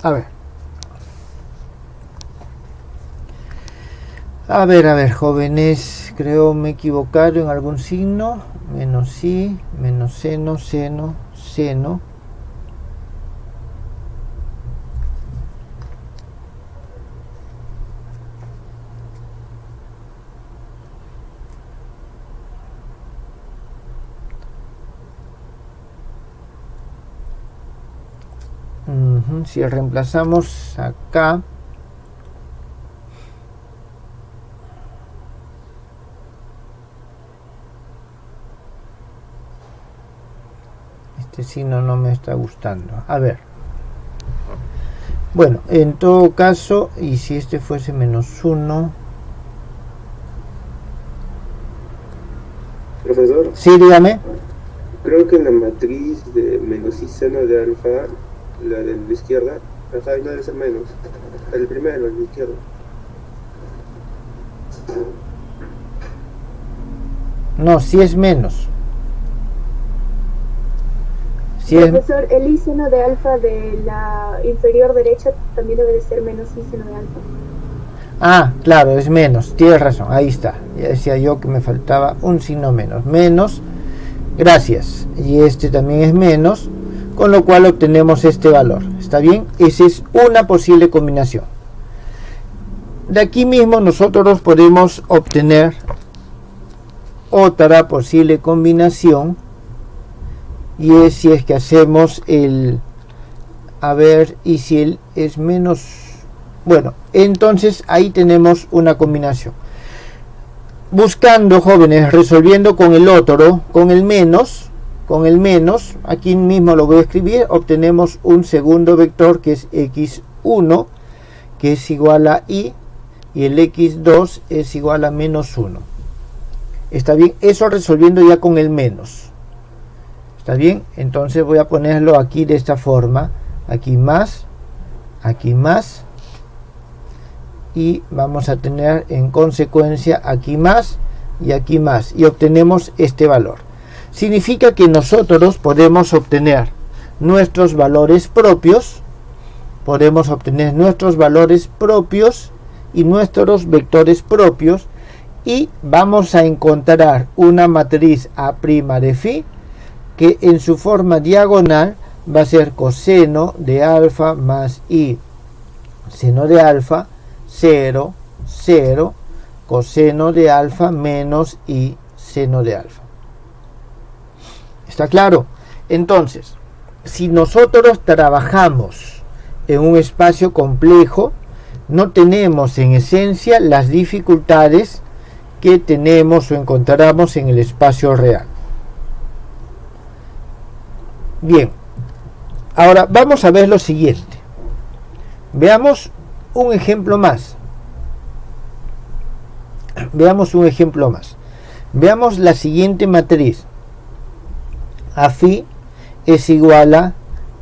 a ver, jóvenes, creo me he equivocado en algún signo. Menos i, menos seno, seno, seno. Si reemplazamos acá, este signo no me está gustando. A ver, bueno, en todo caso, y si este fuese menos 1, profesor, sí, dígame. creo que en la matriz de menos y seno de alfa, la de la izquierda, acá no debe ser menos. El primero, el de izquierda. No, si es menos. Si Profesor, el i seno de alfa de la inferior derecha también debe de ser menos i seno de alfa. Ah, claro, es menos. Tienes razón, ahí está. Ya decía yo que me faltaba un signo menos. Menos, gracias. Y este también es menos, con lo cual obtenemos este valor. ¿Está bien? Esa es una posible combinación. De aquí mismo nosotros podemos obtener otra posible combinación, y es si es que hacemos el, a ver, y si él es menos, bueno, entonces ahí tenemos una combinación. Buscando, jóvenes, resolviendo con el otro, con el menos, aquí mismo lo voy a escribir, obtenemos un segundo vector que es x1, que es igual a y el x2 es igual a menos 1. ¿Está bien? Eso resolviendo ya con el menos. ¿Está bien? Entonces voy a ponerlo aquí de esta forma. Aquí más. Y vamos a tener en consecuencia aquí más y aquí más. Y obtenemos este valor. Significa que nosotros podemos obtener nuestros valores propios. Podemos obtener nuestros valores propios y nuestros vectores propios. Y vamos a encontrar una matriz A' de phi que en su forma diagonal va a ser coseno de alfa más i seno de alfa, 0, 0, coseno de alfa menos i seno de alfa. ¿Está claro? Entonces, si nosotros trabajamos en un espacio complejo, no tenemos en esencia las dificultades que tenemos o encontramos en el espacio real. Bien, ahora vamos a ver lo siguiente. Veamos un ejemplo más. Veamos la siguiente matriz. A phi es igual a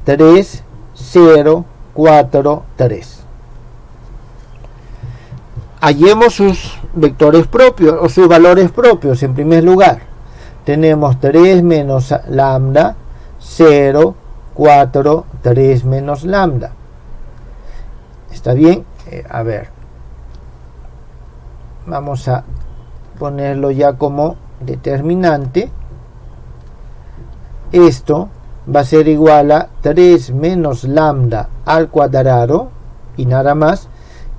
3, 0, 4, 3. Hallemos sus vectores propios o sus valores propios. En primer lugar, tenemos 3 menos lambda, 0, 4, 3 menos lambda. ¿Está bien? A ver. Vamos a ponerlo ya como determinante. Esto va a ser igual a 3 menos lambda al cuadrado y nada más.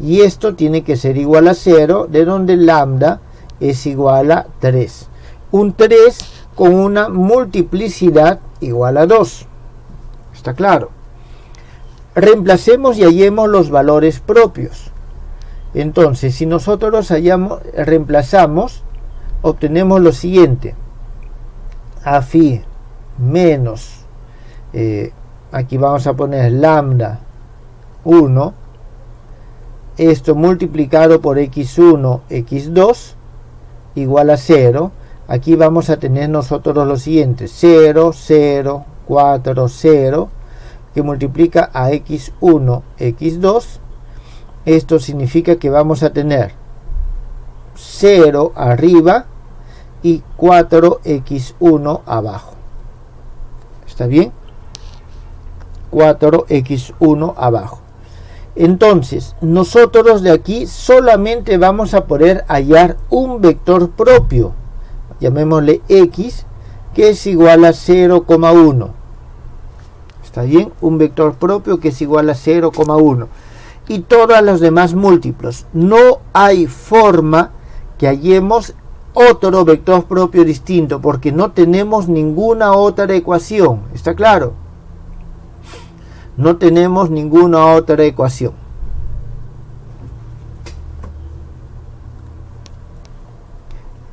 Y esto tiene que ser igual a 0, de donde lambda es igual a 3. Un 3 con una multiplicidad igual a 2. ¿Está claro? Reemplacemos y hallemos los valores propios. Entonces, si nosotros reemplazamos, obtenemos lo siguiente. A phi menos, aquí vamos a poner lambda 1, esto multiplicado por x1, x2, igual a 0. Aquí vamos a tener nosotros lo siguiente, 0, 0, 4, 0, que multiplica a x1, x2. Esto significa que vamos a tener 0 arriba y 4x1 abajo. ¿Está bien? 4x1 abajo. Entonces, nosotros de aquí solamente vamos a poder hallar un vector propio. Llamémosle x, que es igual a 0,1. ¿Está bien? Un vector propio que es igual a 0,1. Y todos los demás múltiplos. No hay forma que hallemos otro vector propio distinto, porque no tenemos ninguna otra ecuación. ¿Está claro? No tenemos ninguna otra ecuación.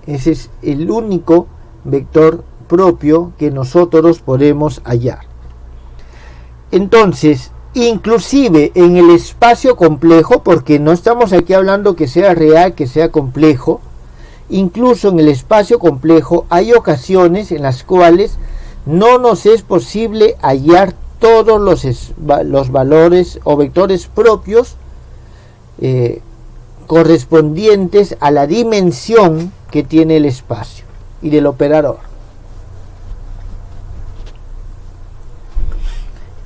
Ese es el único vector propio que nosotros podemos hallar. Entonces, inclusive en el espacio complejo, porque no estamos aquí hablando que sea real, que sea complejo, incluso en el espacio complejo hay ocasiones en las cuales no nos es posible hallar todos los valores o vectores propios correspondientes a la dimensión que tiene el espacio y del operador.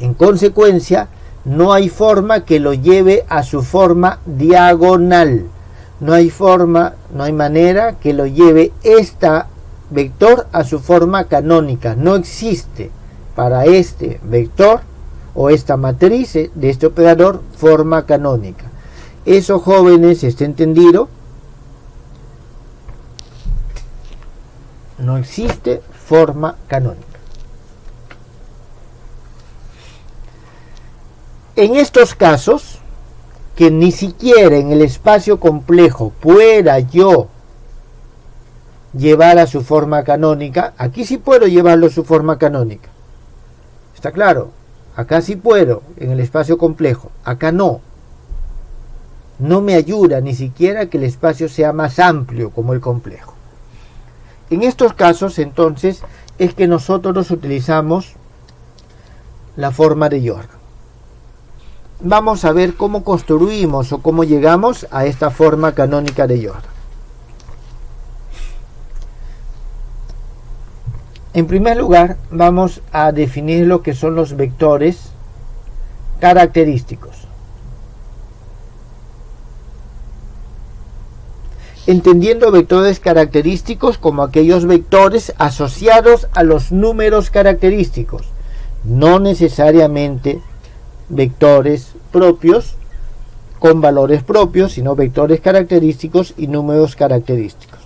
En consecuencia, no hay forma que lo lleve a su forma diagonal. No hay manera que lo lleve esta vector a su forma canónica. No existe para este vector o esta matriz de este operador forma canónica. Eso, jóvenes, ¿está entendido? No existe forma canónica. En estos casos, que ni siquiera en el espacio complejo pueda yo llevar a su forma canónica, aquí sí puedo llevarlo a su forma canónica. ¿Está claro? Acá sí puedo, en el espacio complejo. Acá no. No me ayuda ni siquiera que el espacio sea más amplio como el complejo. En estos casos, entonces, es que nosotros utilizamos la forma de Jordan. Vamos a ver cómo construimos o cómo llegamos a esta forma canónica de Jordan. En primer lugar, vamos a definir lo que son los vectores característicos. Entendiendo vectores característicos como aquellos vectores asociados a los números característicos, no necesariamente vectores propios con valores propios, sino vectores característicos y números característicos.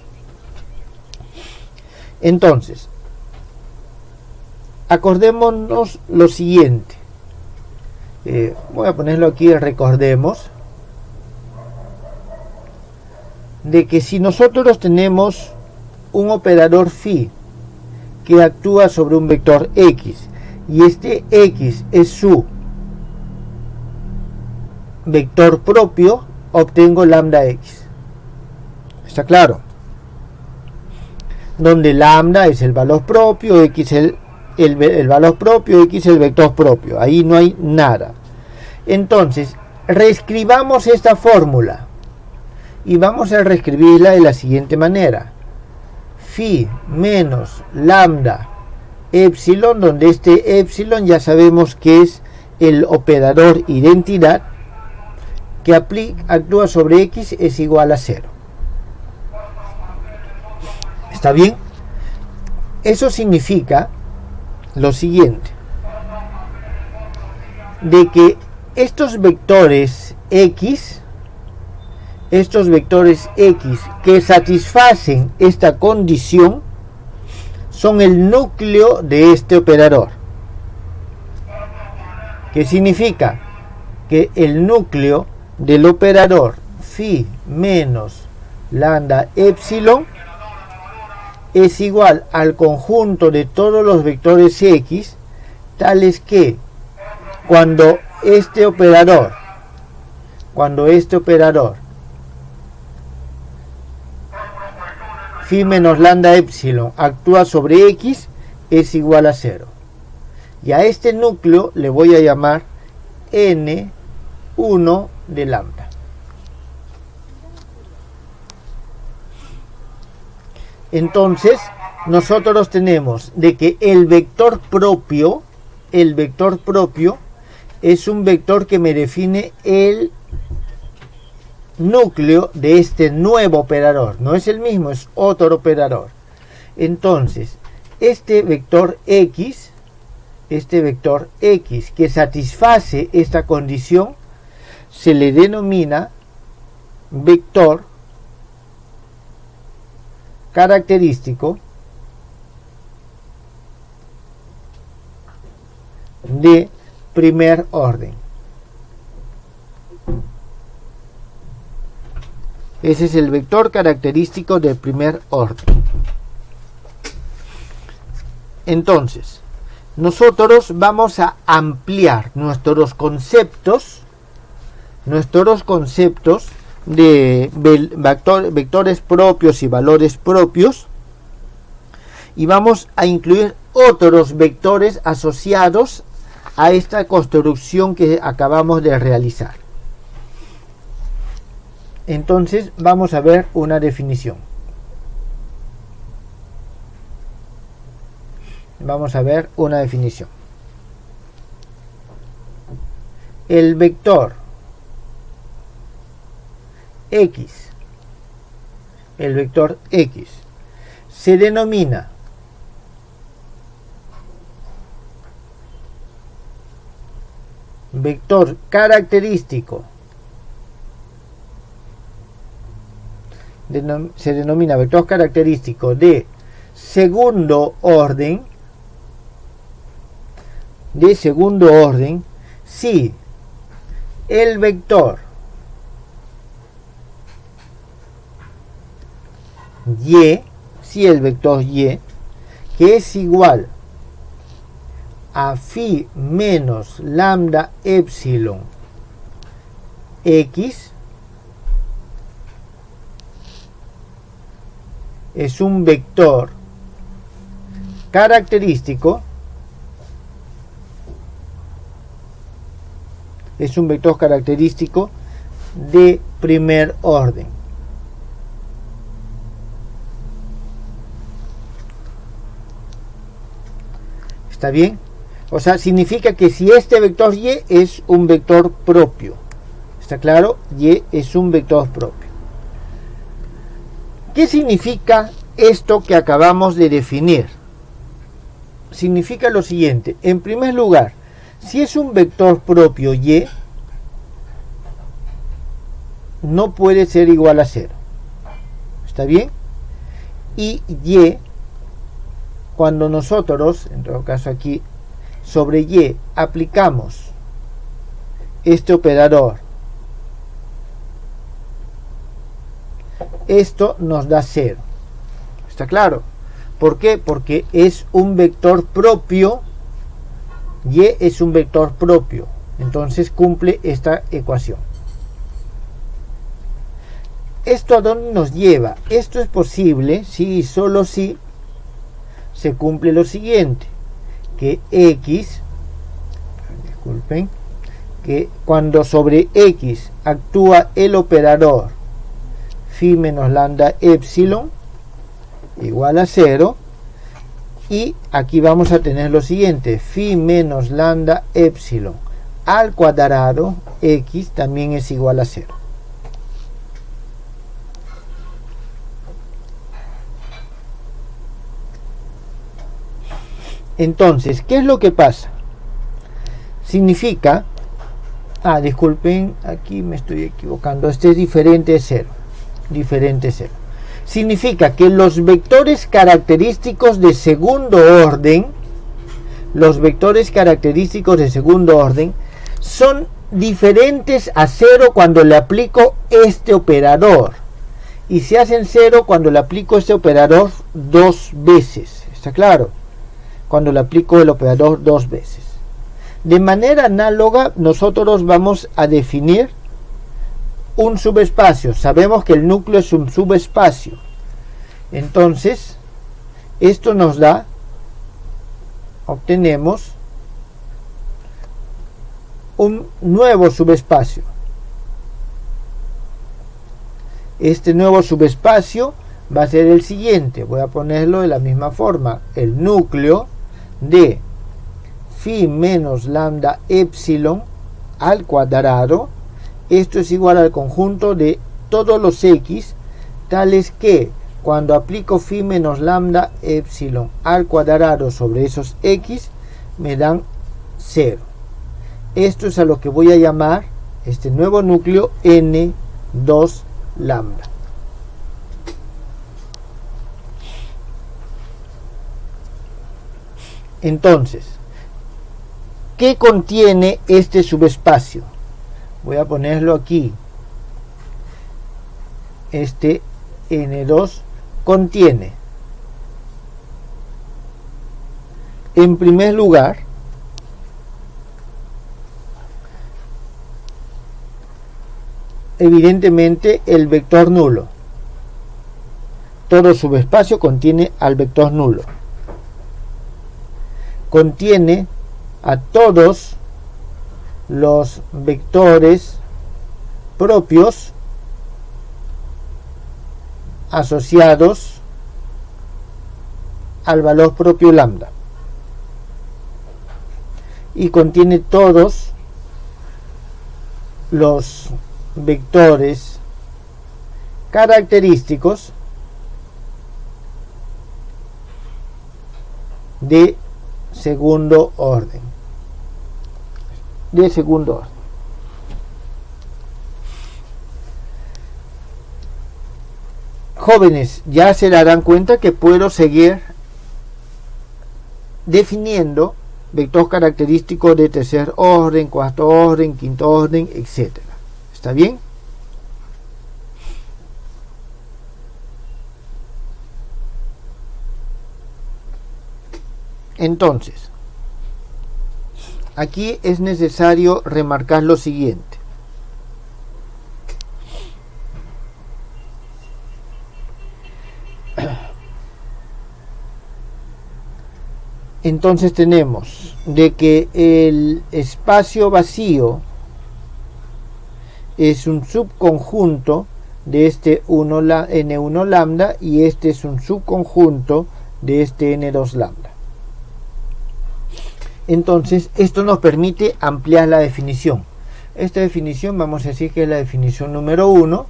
Entonces, acordémonos lo siguiente. Voy a ponerlo aquí, recordemos de que si nosotros tenemos un operador phi que actúa sobre un vector x y este x es su vector propio, obtengo lambda x. ¿Está claro? Donde lambda es el valor propio, x el valor propio, x el vector propio. Ahí no hay nada. Entonces, reescribamos esta fórmula y vamos a reescribirla de la siguiente manera: phi menos lambda epsilon, donde este epsilon ya sabemos que es el operador identidad que actúa sobre x, es igual a 0. ¿Está bien? Eso significa lo siguiente, de que estos vectores x que satisfacen esta condición son el núcleo de este operador. ¿Qué significa? Que el núcleo del operador phi menos lambda epsilon es igual al conjunto de todos los vectores x, tales que cuando este operador phi menos lambda epsilon actúa sobre x, es igual a 0. Y a este núcleo le voy a llamar n1 de lambda. Entonces, nosotros tenemos de que el vector propio es un vector que me define el núcleo de este nuevo operador. No es el mismo, es otro operador. Entonces, este vector x que satisface esta condición se le denomina vector característico de primer orden. Ese es el vector característico de primer orden. Entonces, nosotros vamos a ampliar nuestros conceptos de vectores propios y valores propios, y vamos a incluir otros vectores asociados a esta construcción que acabamos de realizar. Entonces vamos a ver una definición. El vector x se denomina vector característico, de segundo orden, si el vector y, que es igual a phi menos lambda epsilon x, es un vector característico es un vector característico de primer orden. ¿Está bien? O sea, significa que si este vector y es un vector propio. ¿Está claro? Y es un vector propio. ¿Qué significa esto que acabamos de definir? Significa lo siguiente. En primer lugar, si es un vector propio y, no puede ser igual a 0. ¿Está bien? Y, cuando nosotros, en todo caso aquí, sobre y aplicamos este operador, esto nos da 0. ¿Está claro? ¿Por qué? Porque es un vector propio, y es un vector propio, entonces cumple esta ecuación. ¿Esto a dónde nos lleva? Esto es posible si y solo si se cumple lo siguiente, que x, disculpen, que cuando sobre x actúa el operador phi menos lambda epsilon igual a 0, y aquí vamos a tener lo siguiente, phi menos lambda epsilon al cuadrado x también es igual a 0. Entonces, ¿qué es lo que pasa? Significa, disculpen, aquí me estoy equivocando, este es diferente de 0, diferente 0. Significa que los vectores característicos de segundo orden, son diferentes a 0 cuando le aplico este operador, y se hacen 0 cuando le aplico este operador 2 veces. ¿Está claro? Cuando le aplico el operador 2 veces. De manera análoga, nosotros vamos a definir un subespacio. Sabemos que el núcleo es un subespacio. Entonces, esto nos da, obtenemos un nuevo subespacio. Este nuevo subespacio va a ser el siguiente. Voy a ponerlo de la misma forma. El núcleo de phi menos lambda epsilon al cuadrado, esto es igual al conjunto de todos los x, tales que cuando aplico phi menos lambda epsilon al cuadrado sobre esos x, me dan 0. Esto es a lo que voy a llamar este nuevo núcleo n2 lambda. Entonces, ¿qué contiene este subespacio? Voy a ponerlo aquí. Este N2 contiene, en primer lugar, evidentemente el vector nulo. Todo subespacio contiene al vector nulo. Contiene a todos los vectores propios asociados al valor propio lambda, y contiene todos los vectores característicos de segundo orden. Jóvenes, ya se darán cuenta que puedo seguir definiendo vector característico de tercer orden, cuarto orden, quinto orden, etc. ¿Está bien? Entonces, aquí es necesario remarcar lo siguiente. entonces tenemos de que el espacio vacío es un subconjunto de este n1 lambda y este es un subconjunto de este n2 lambda. Entonces esto nos permite ampliar la definición. Esta definición vamos a decir que es la definición número 1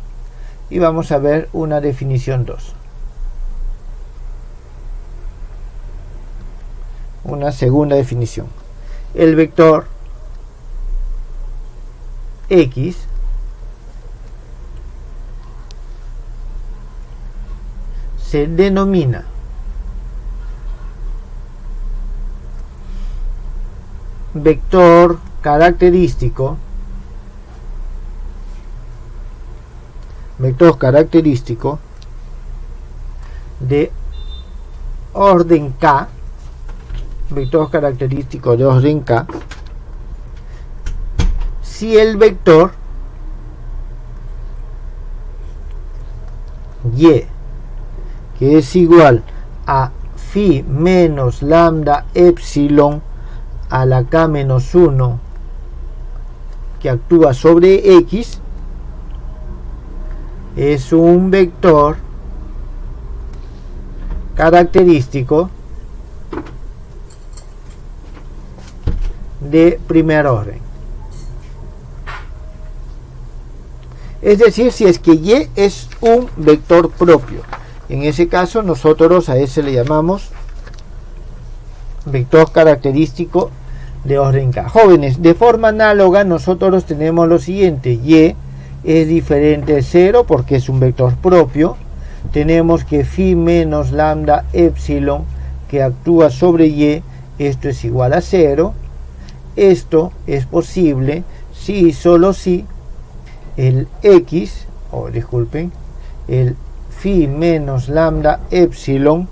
y vamos a ver una definición 2. Una segunda definición. El vector X se denomina vector característico de orden K, vector característico de orden K, si el vector Y, que es igual a phi menos lambda epsilon a la K menos 1 que actúa sobre X, es un vector característico de primer orden. Es decir, si es que Y es un vector propio, en ese caso nosotros a ese le llamamos vector característico de orden K. Jóvenes, de forma análoga nosotros tenemos lo siguiente: Y es diferente de 0 porque es un vector propio. Tenemos que phi menos lambda epsilon que actúa sobre Y, esto es igual a 0. Esto es posible si y solo si el X, el phi menos lambda epsilon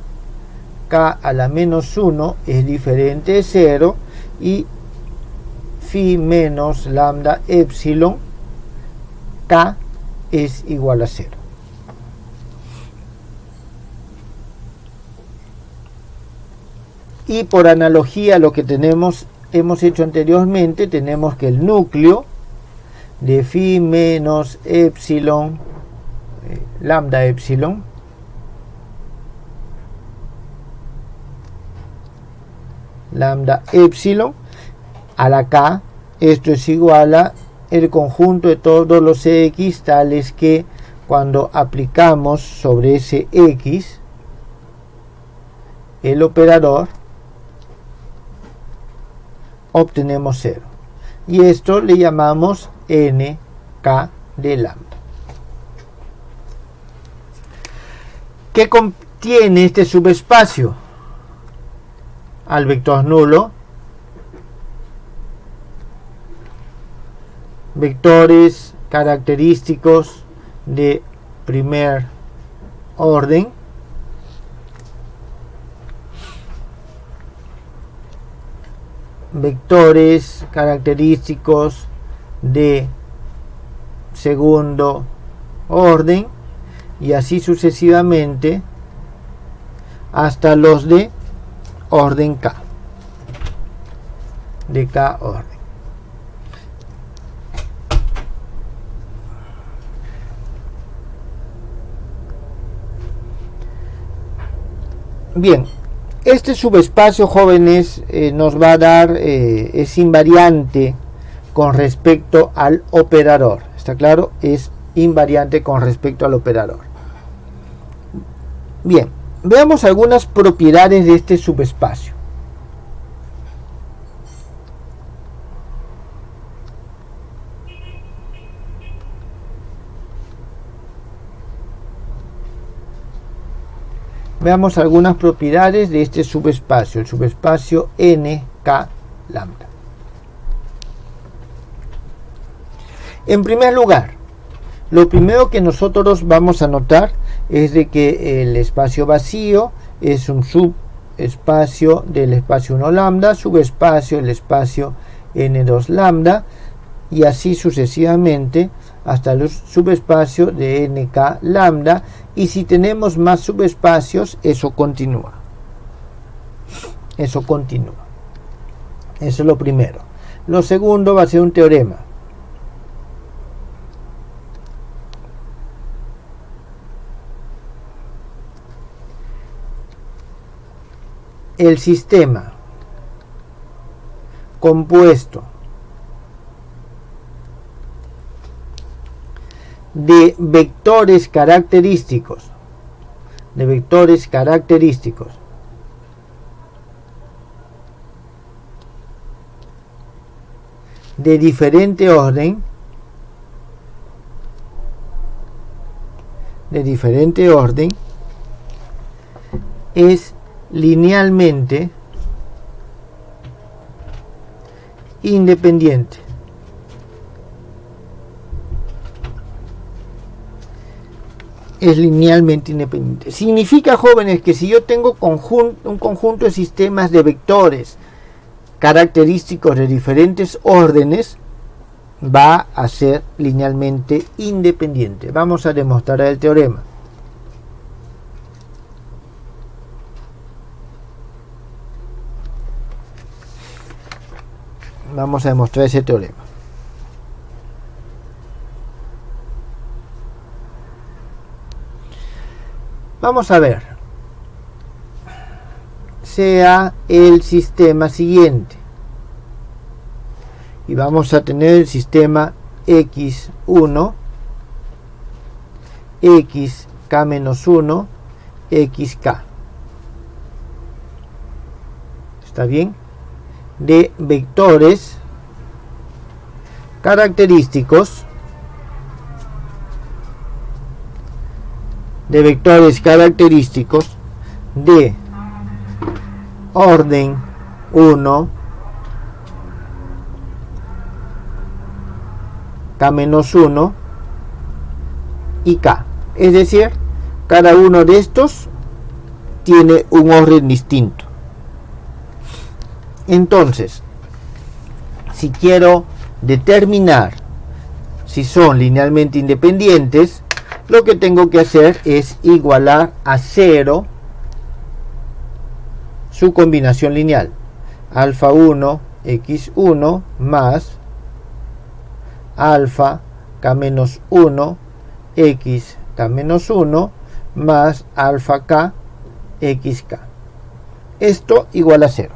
K a la menos 1 es diferente de 0 y phi menos lambda epsilon K es igual a 0. Y por analogía a lo que hemos hecho anteriormente, tenemos que el núcleo de phi menos epsilon lambda epsilon a la K, esto es igual a el conjunto de todos los X tales que cuando aplicamos sobre ese X el operador obtenemos 0, y esto le llamamos nk de lambda. ¿Qué contiene este subespacio? Al vector nulo, vectores característicos de primer orden, vectores característicos de segundo orden y así sucesivamente hasta los de orden K, de K orden. Bien, este subespacio, jóvenes, nos va a dar, es invariante con respecto al operador. ¿Está claro? Es invariante con respecto al operador. Bien, veamos algunas propiedades de este subespacio. Veamos algunas propiedades de este subespacio, el subespacio nk lambda. En primer lugar, lo primero que nosotros vamos a notar es de que el espacio vacío es un subespacio del espacio 1 lambda, subespacio del espacio n2 lambda, y así sucesivamente hasta el subespacio de nk lambda, y si tenemos más subespacios eso continúa. Eso continúa. Eso es lo primero. Lo segundo va a ser un teorema. El sistema compuesto de vectores característicos de diferente orden es linealmente independiente. Es linealmente independiente. Significa, jóvenes, que si yo tengo un conjunto de sistemas de vectores característicos de diferentes órdenes, va a ser linealmente independiente. Vamos a demostrar el teorema. Vamos a demostrar ese teorema. Vamos a ver. Sea el sistema siguiente. Y vamos a tener el sistema x1, xk-1, xk. ¿Está bien? De vectores característicos de orden 1, k-1 y k. Es decir, cada uno de estos tiene un orden distinto. Entonces, si quiero determinar si son linealmente independientes, lo que tengo que hacer es igualar a 0 su combinación lineal. Alfa 1 x1 más alfa k-1 x k-1 más alfa k xk. Esto igual a 0.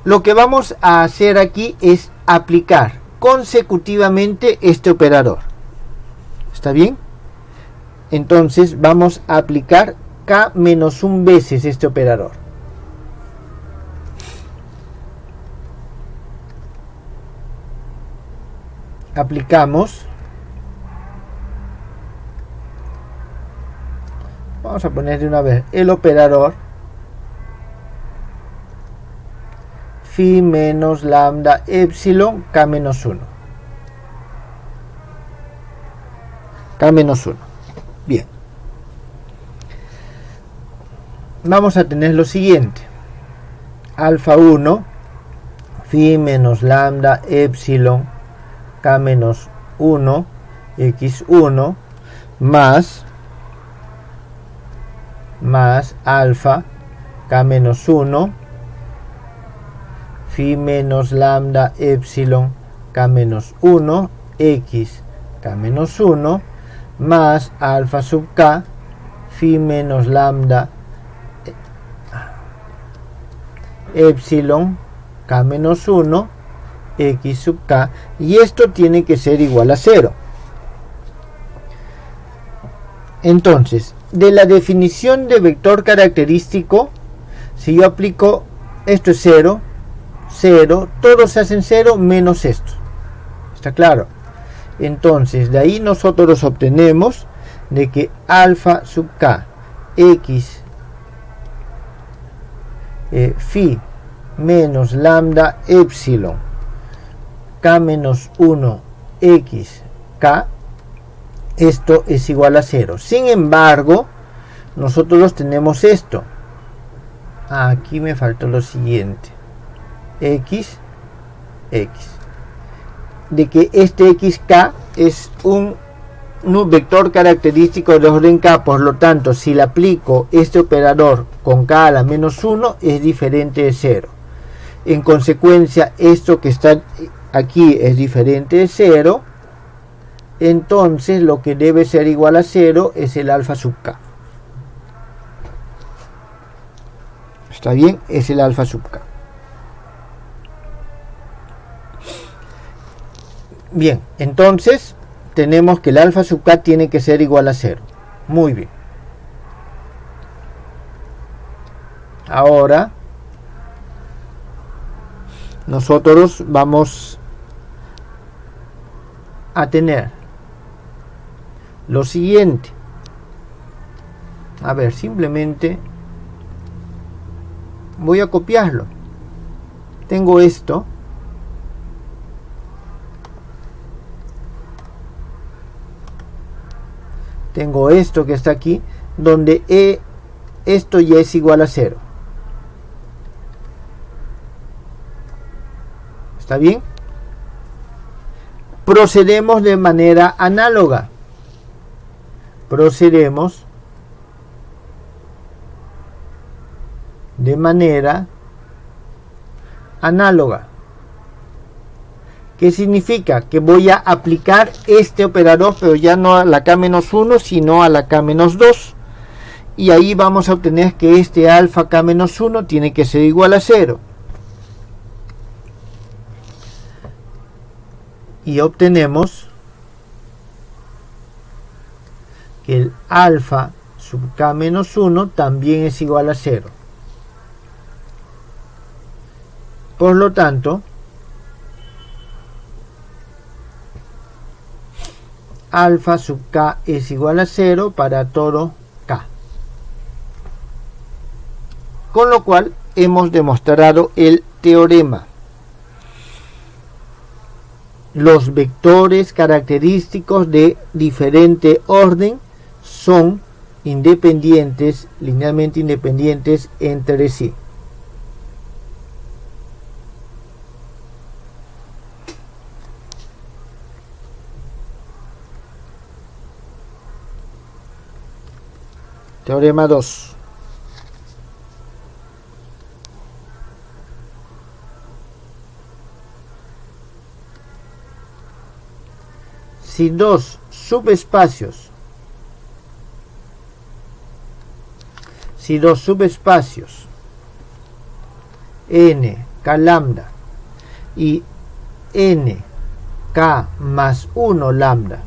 Lo que vamos a hacer aquí es aplicar consecutivamente este operador. ¿Está bien? Entonces vamos a aplicar k-1 veces este operador. Aplicamos. Vamos a poner de una vez el operador phi menos lambda epsilon k-1. K-1. Bien. Vamos a tener lo siguiente. Alfa 1 phi menos lambda epsilon k-1 x1 más alfa k-1 phi menos lambda epsilon k-1 x k-1 más alfa sub k phi menos lambda epsilon k-1 x sub k, y esto tiene que ser igual a 0. Entonces, de la definición de vector característico, si yo aplico esto es 0, 0, todos se hacen 0 menos esto. ¿Está claro? Entonces, de ahí nosotros obtenemos de que alfa sub k x phi menos lambda epsilon k-1 x k, esto es igual a 0. Sin embargo, nosotros tenemos esto. Aquí me faltó lo siguiente. X. De que este xk es un vector característico de orden k, por lo tanto, si le aplico este operador con k a la menos 1, es diferente de 0. En consecuencia, esto que está aquí es diferente de 0. Entonces, lo que debe ser igual a 0 es el alfa sub k. ¿Está bien? Es el alfa sub k. Bien, entonces tenemos que el alfa sub k tiene que ser igual a 0. Muy bien. Ahora nosotros vamos a tener lo siguiente. A ver, simplemente voy a copiarlo. Tengo esto. Tengo esto que está aquí, donde esto ya es igual a 0. ¿Está bien? Procedemos de manera análoga. Procedemos de manera análoga. ¿Qué significa? Que voy a aplicar este operador, pero ya no a la k-1, sino a la k-2. Y ahí vamos a obtener que este alfa k-1 tiene que ser igual a 0. Y obtenemos que el alfa sub k-1 también es igual a 0. Por lo tanto, alfa sub k es igual a 0 para todo k. Con lo cual hemos demostrado el teorema. Los vectores característicos de diferente orden son independientes, linealmente independientes entre sí. Teorema 2. Si dos subespacios n k lambda y n k más 1 lambda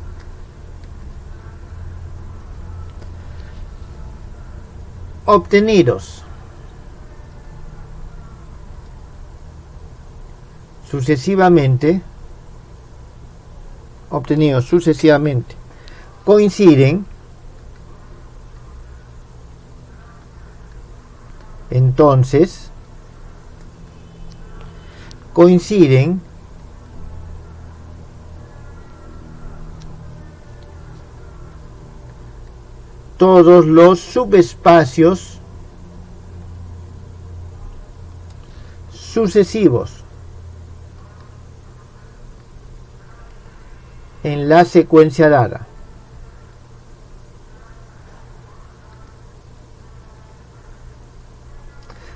obtenidos sucesivamente coinciden, entonces coinciden todos los subespacios sucesivos en la secuencia dada.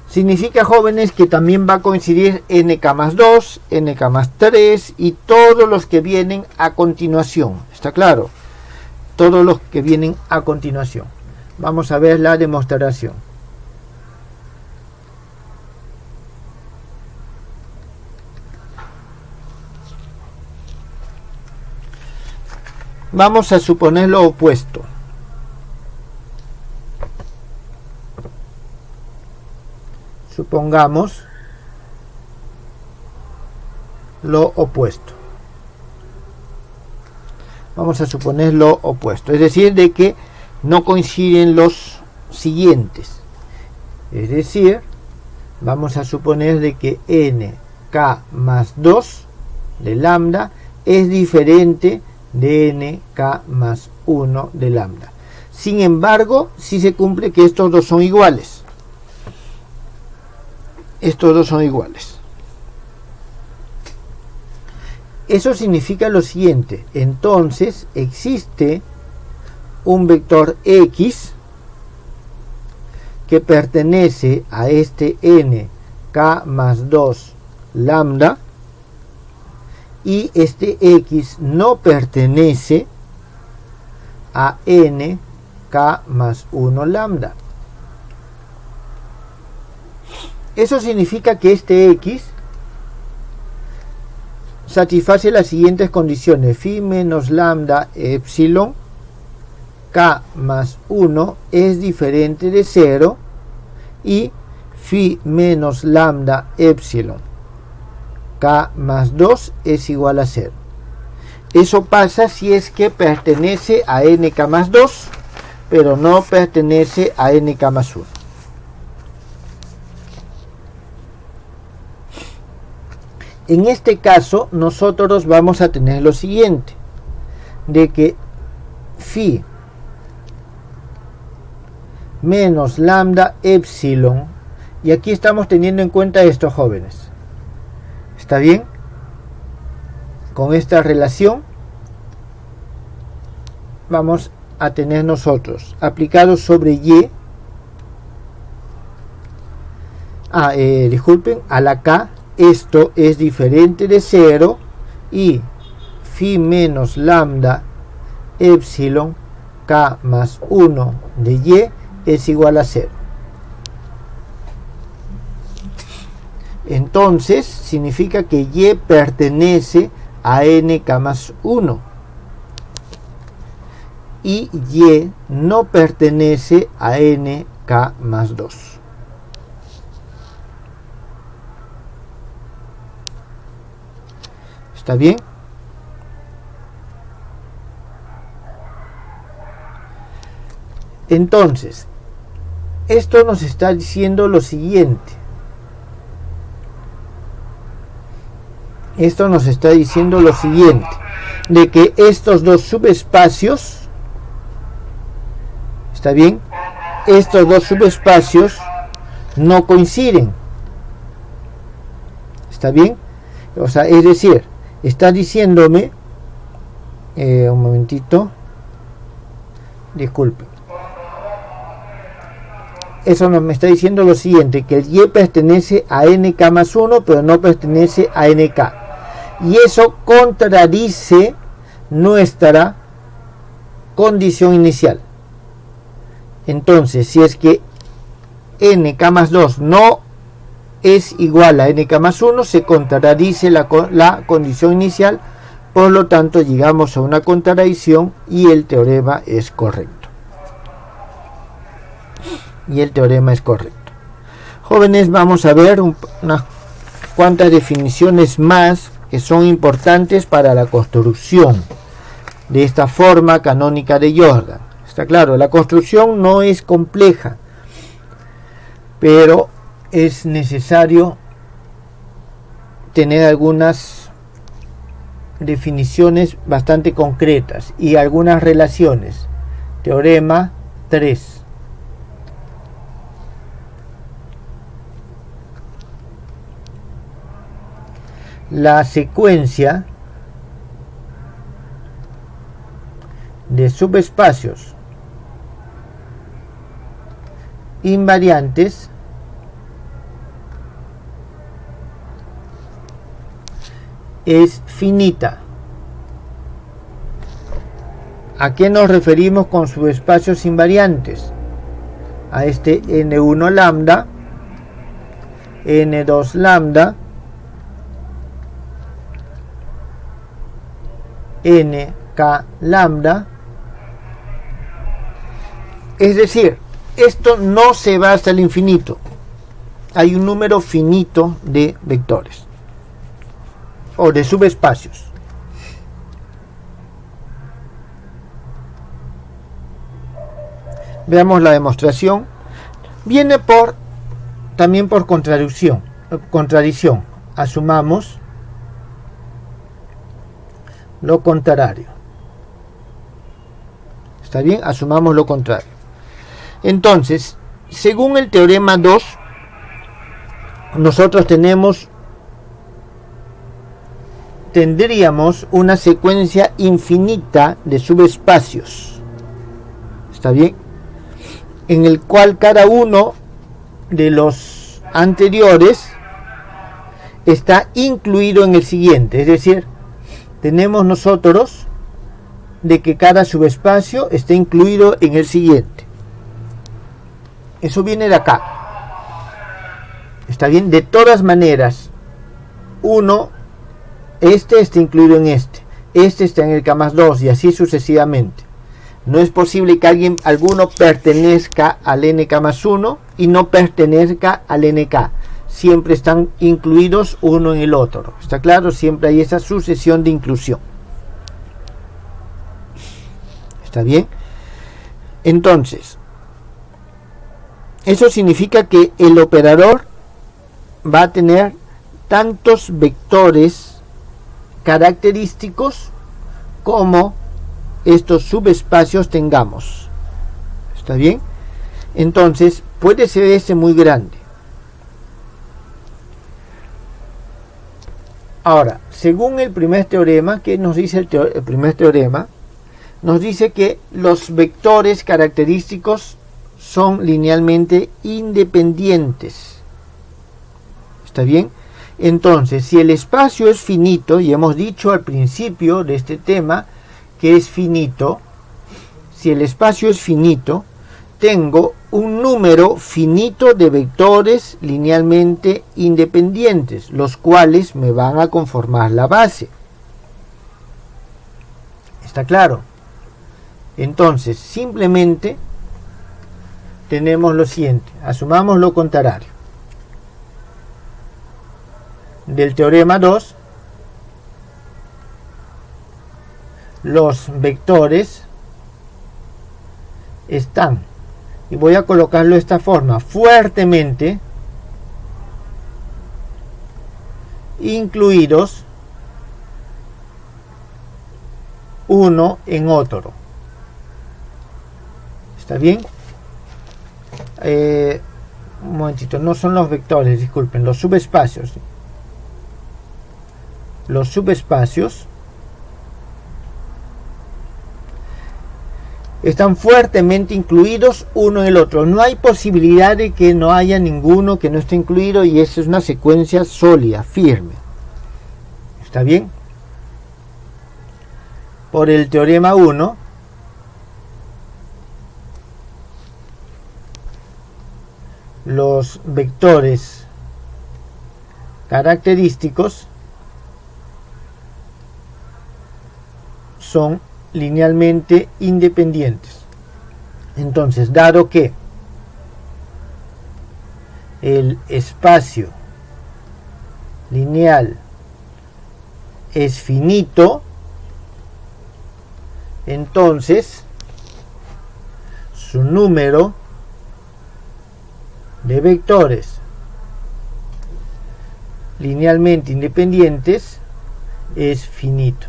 Significa, jóvenes, que también va a coincidir nk más 2, nk más 3 y todos los que vienen a continuación. ¿Está claro? Todos los que vienen a continuación. Vamos a ver la demostración. Vamos a suponer lo opuesto. Supongamos lo opuesto. Vamos a suponer lo opuesto. Es decir, de que no coinciden los siguientes. Es decir, vamos a suponer de que nk más 2 de lambda es diferente de nk más 1 de lambda. Sin embargo, si se cumple que estos dos son iguales. Eso significa lo siguiente: entonces existe un vector X que pertenece a este nk más 2 lambda, y este X no pertenece a nk más 1 lambda. Eso significa que este X satisface las siguientes condiciones: phi menos lambda epsilon k más 1 es diferente de 0 y phi menos lambda epsilon k más 2 es igual a 0. Eso pasa si es que pertenece a nk más 2, pero no pertenece a nk más 1. En este caso nosotros vamos a tener lo siguiente, de que phi menos lambda epsilon, y aquí estamos teniendo en cuenta esto, jóvenes, ¿está bien? Con esta relación vamos a tener nosotros aplicado sobre y, disculpen, a la k, esto es diferente de 0 y phi menos lambda epsilon k más 1 de y es igual a 0. Entonces significa que y pertenece a nk más 1 y y no pertenece a nk más 2. ¿Está bien? Entonces, esto nos está diciendo lo siguiente. Esto nos está diciendo lo siguiente, de que estos dos subespacios, ¿está bien? Estos dos subespacios no coinciden. ¿Está bien? O sea, es decir, está diciéndome, un momentito, disculpen. Eso me está diciendo lo siguiente, que el y pertenece a nk más 1, pero no pertenece a nk. Y eso contradice nuestra condición inicial. Entonces, si es que nk más 2 no es igual a nk más 1, se contradice la condición inicial, por lo tanto llegamos a una contradicción y el teorema es correcto. Jóvenes, vamos a ver unas cuantas definiciones más que son importantes para la construcción de esta forma canónica de Jordan. Está claro, la construcción no es compleja, pero es necesario tener algunas definiciones bastante concretas y algunas relaciones. Teorema 3. La secuencia de subespacios invariantes es finita. ¿A qué nos referimos con subespacios invariantes? A este n1 lambda, n2 lambda, nk lambda. Es decir, esto no se va hasta el infinito. Hay un número finito de vectores o de subespacios. Veamos la demostración. Viene también por contradicción. Asumamos lo contrario. ¿Está bien? Asumamos lo contrario. Entonces, según el teorema 2, nosotros tenemos tendríamos una secuencia infinita de subespacios, ¿está bien? En el cual cada uno de los anteriores está incluido en el siguiente, es decir, tenemos nosotros de que cada subespacio está incluido en el siguiente. Eso viene de acá, ¿está bien? De todas maneras, este está incluido en este está en el K más 2 y así sucesivamente. No es posible que alguno pertenezca al NK más 1 y no pertenezca al NK. Siempre están incluidos uno en el otro. ¿Está claro? Siempre hay esa sucesión de inclusión. ¿Está bien? Entonces, eso significa que el operador va a tener tantos vectores característicos como estos subespacios tengamos. ¿Está bien? Entonces, puede ser ese muy grande. Ahora, según el primer teorema, ¿qué nos dice el primer teorema? Nos dice que los vectores característicos son linealmente independientes. ¿Está bien? Entonces, si el espacio es finito, y hemos dicho al principio de este tema que es finito, si el espacio es finito, tengo un número finito de vectores linealmente independientes, los cuales me van a conformar la base. ¿Está claro? Entonces, simplemente tenemos lo siguiente, asumamos lo contrario. Del teorema 2, los vectores están, y voy a colocarlo de esta forma, fuertemente incluidos uno en otro. ¿Está bien? Un momentito, no son los vectores, disculpen, los subespacios. Los subespacios están fuertemente incluidos uno en el otro. No hay posibilidad de que no haya ninguno que no esté incluido, y esa es una secuencia sólida, firme. ¿Está bien? Por el teorema 1, los vectores característicos son linealmente independientes. Entonces, dado que el espacio lineal es finito, entonces su número de vectores linealmente independientes es finito.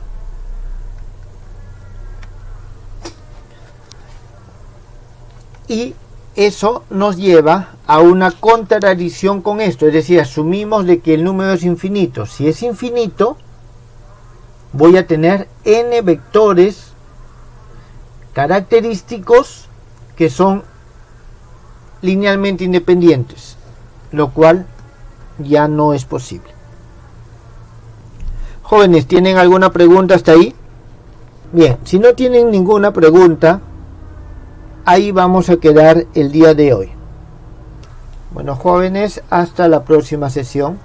Y eso nos lleva a una contradicción con esto, es decir, asumimos de que el número es infinito. Si es infinito, voy a tener n vectores característicos que son linealmente independientes, lo cual ya no es posible. Jóvenes, ¿tienen alguna pregunta hasta ahí? Bien, si no tienen ninguna pregunta, ahí vamos a quedar el día de hoy. Bueno, jóvenes, hasta la próxima sesión.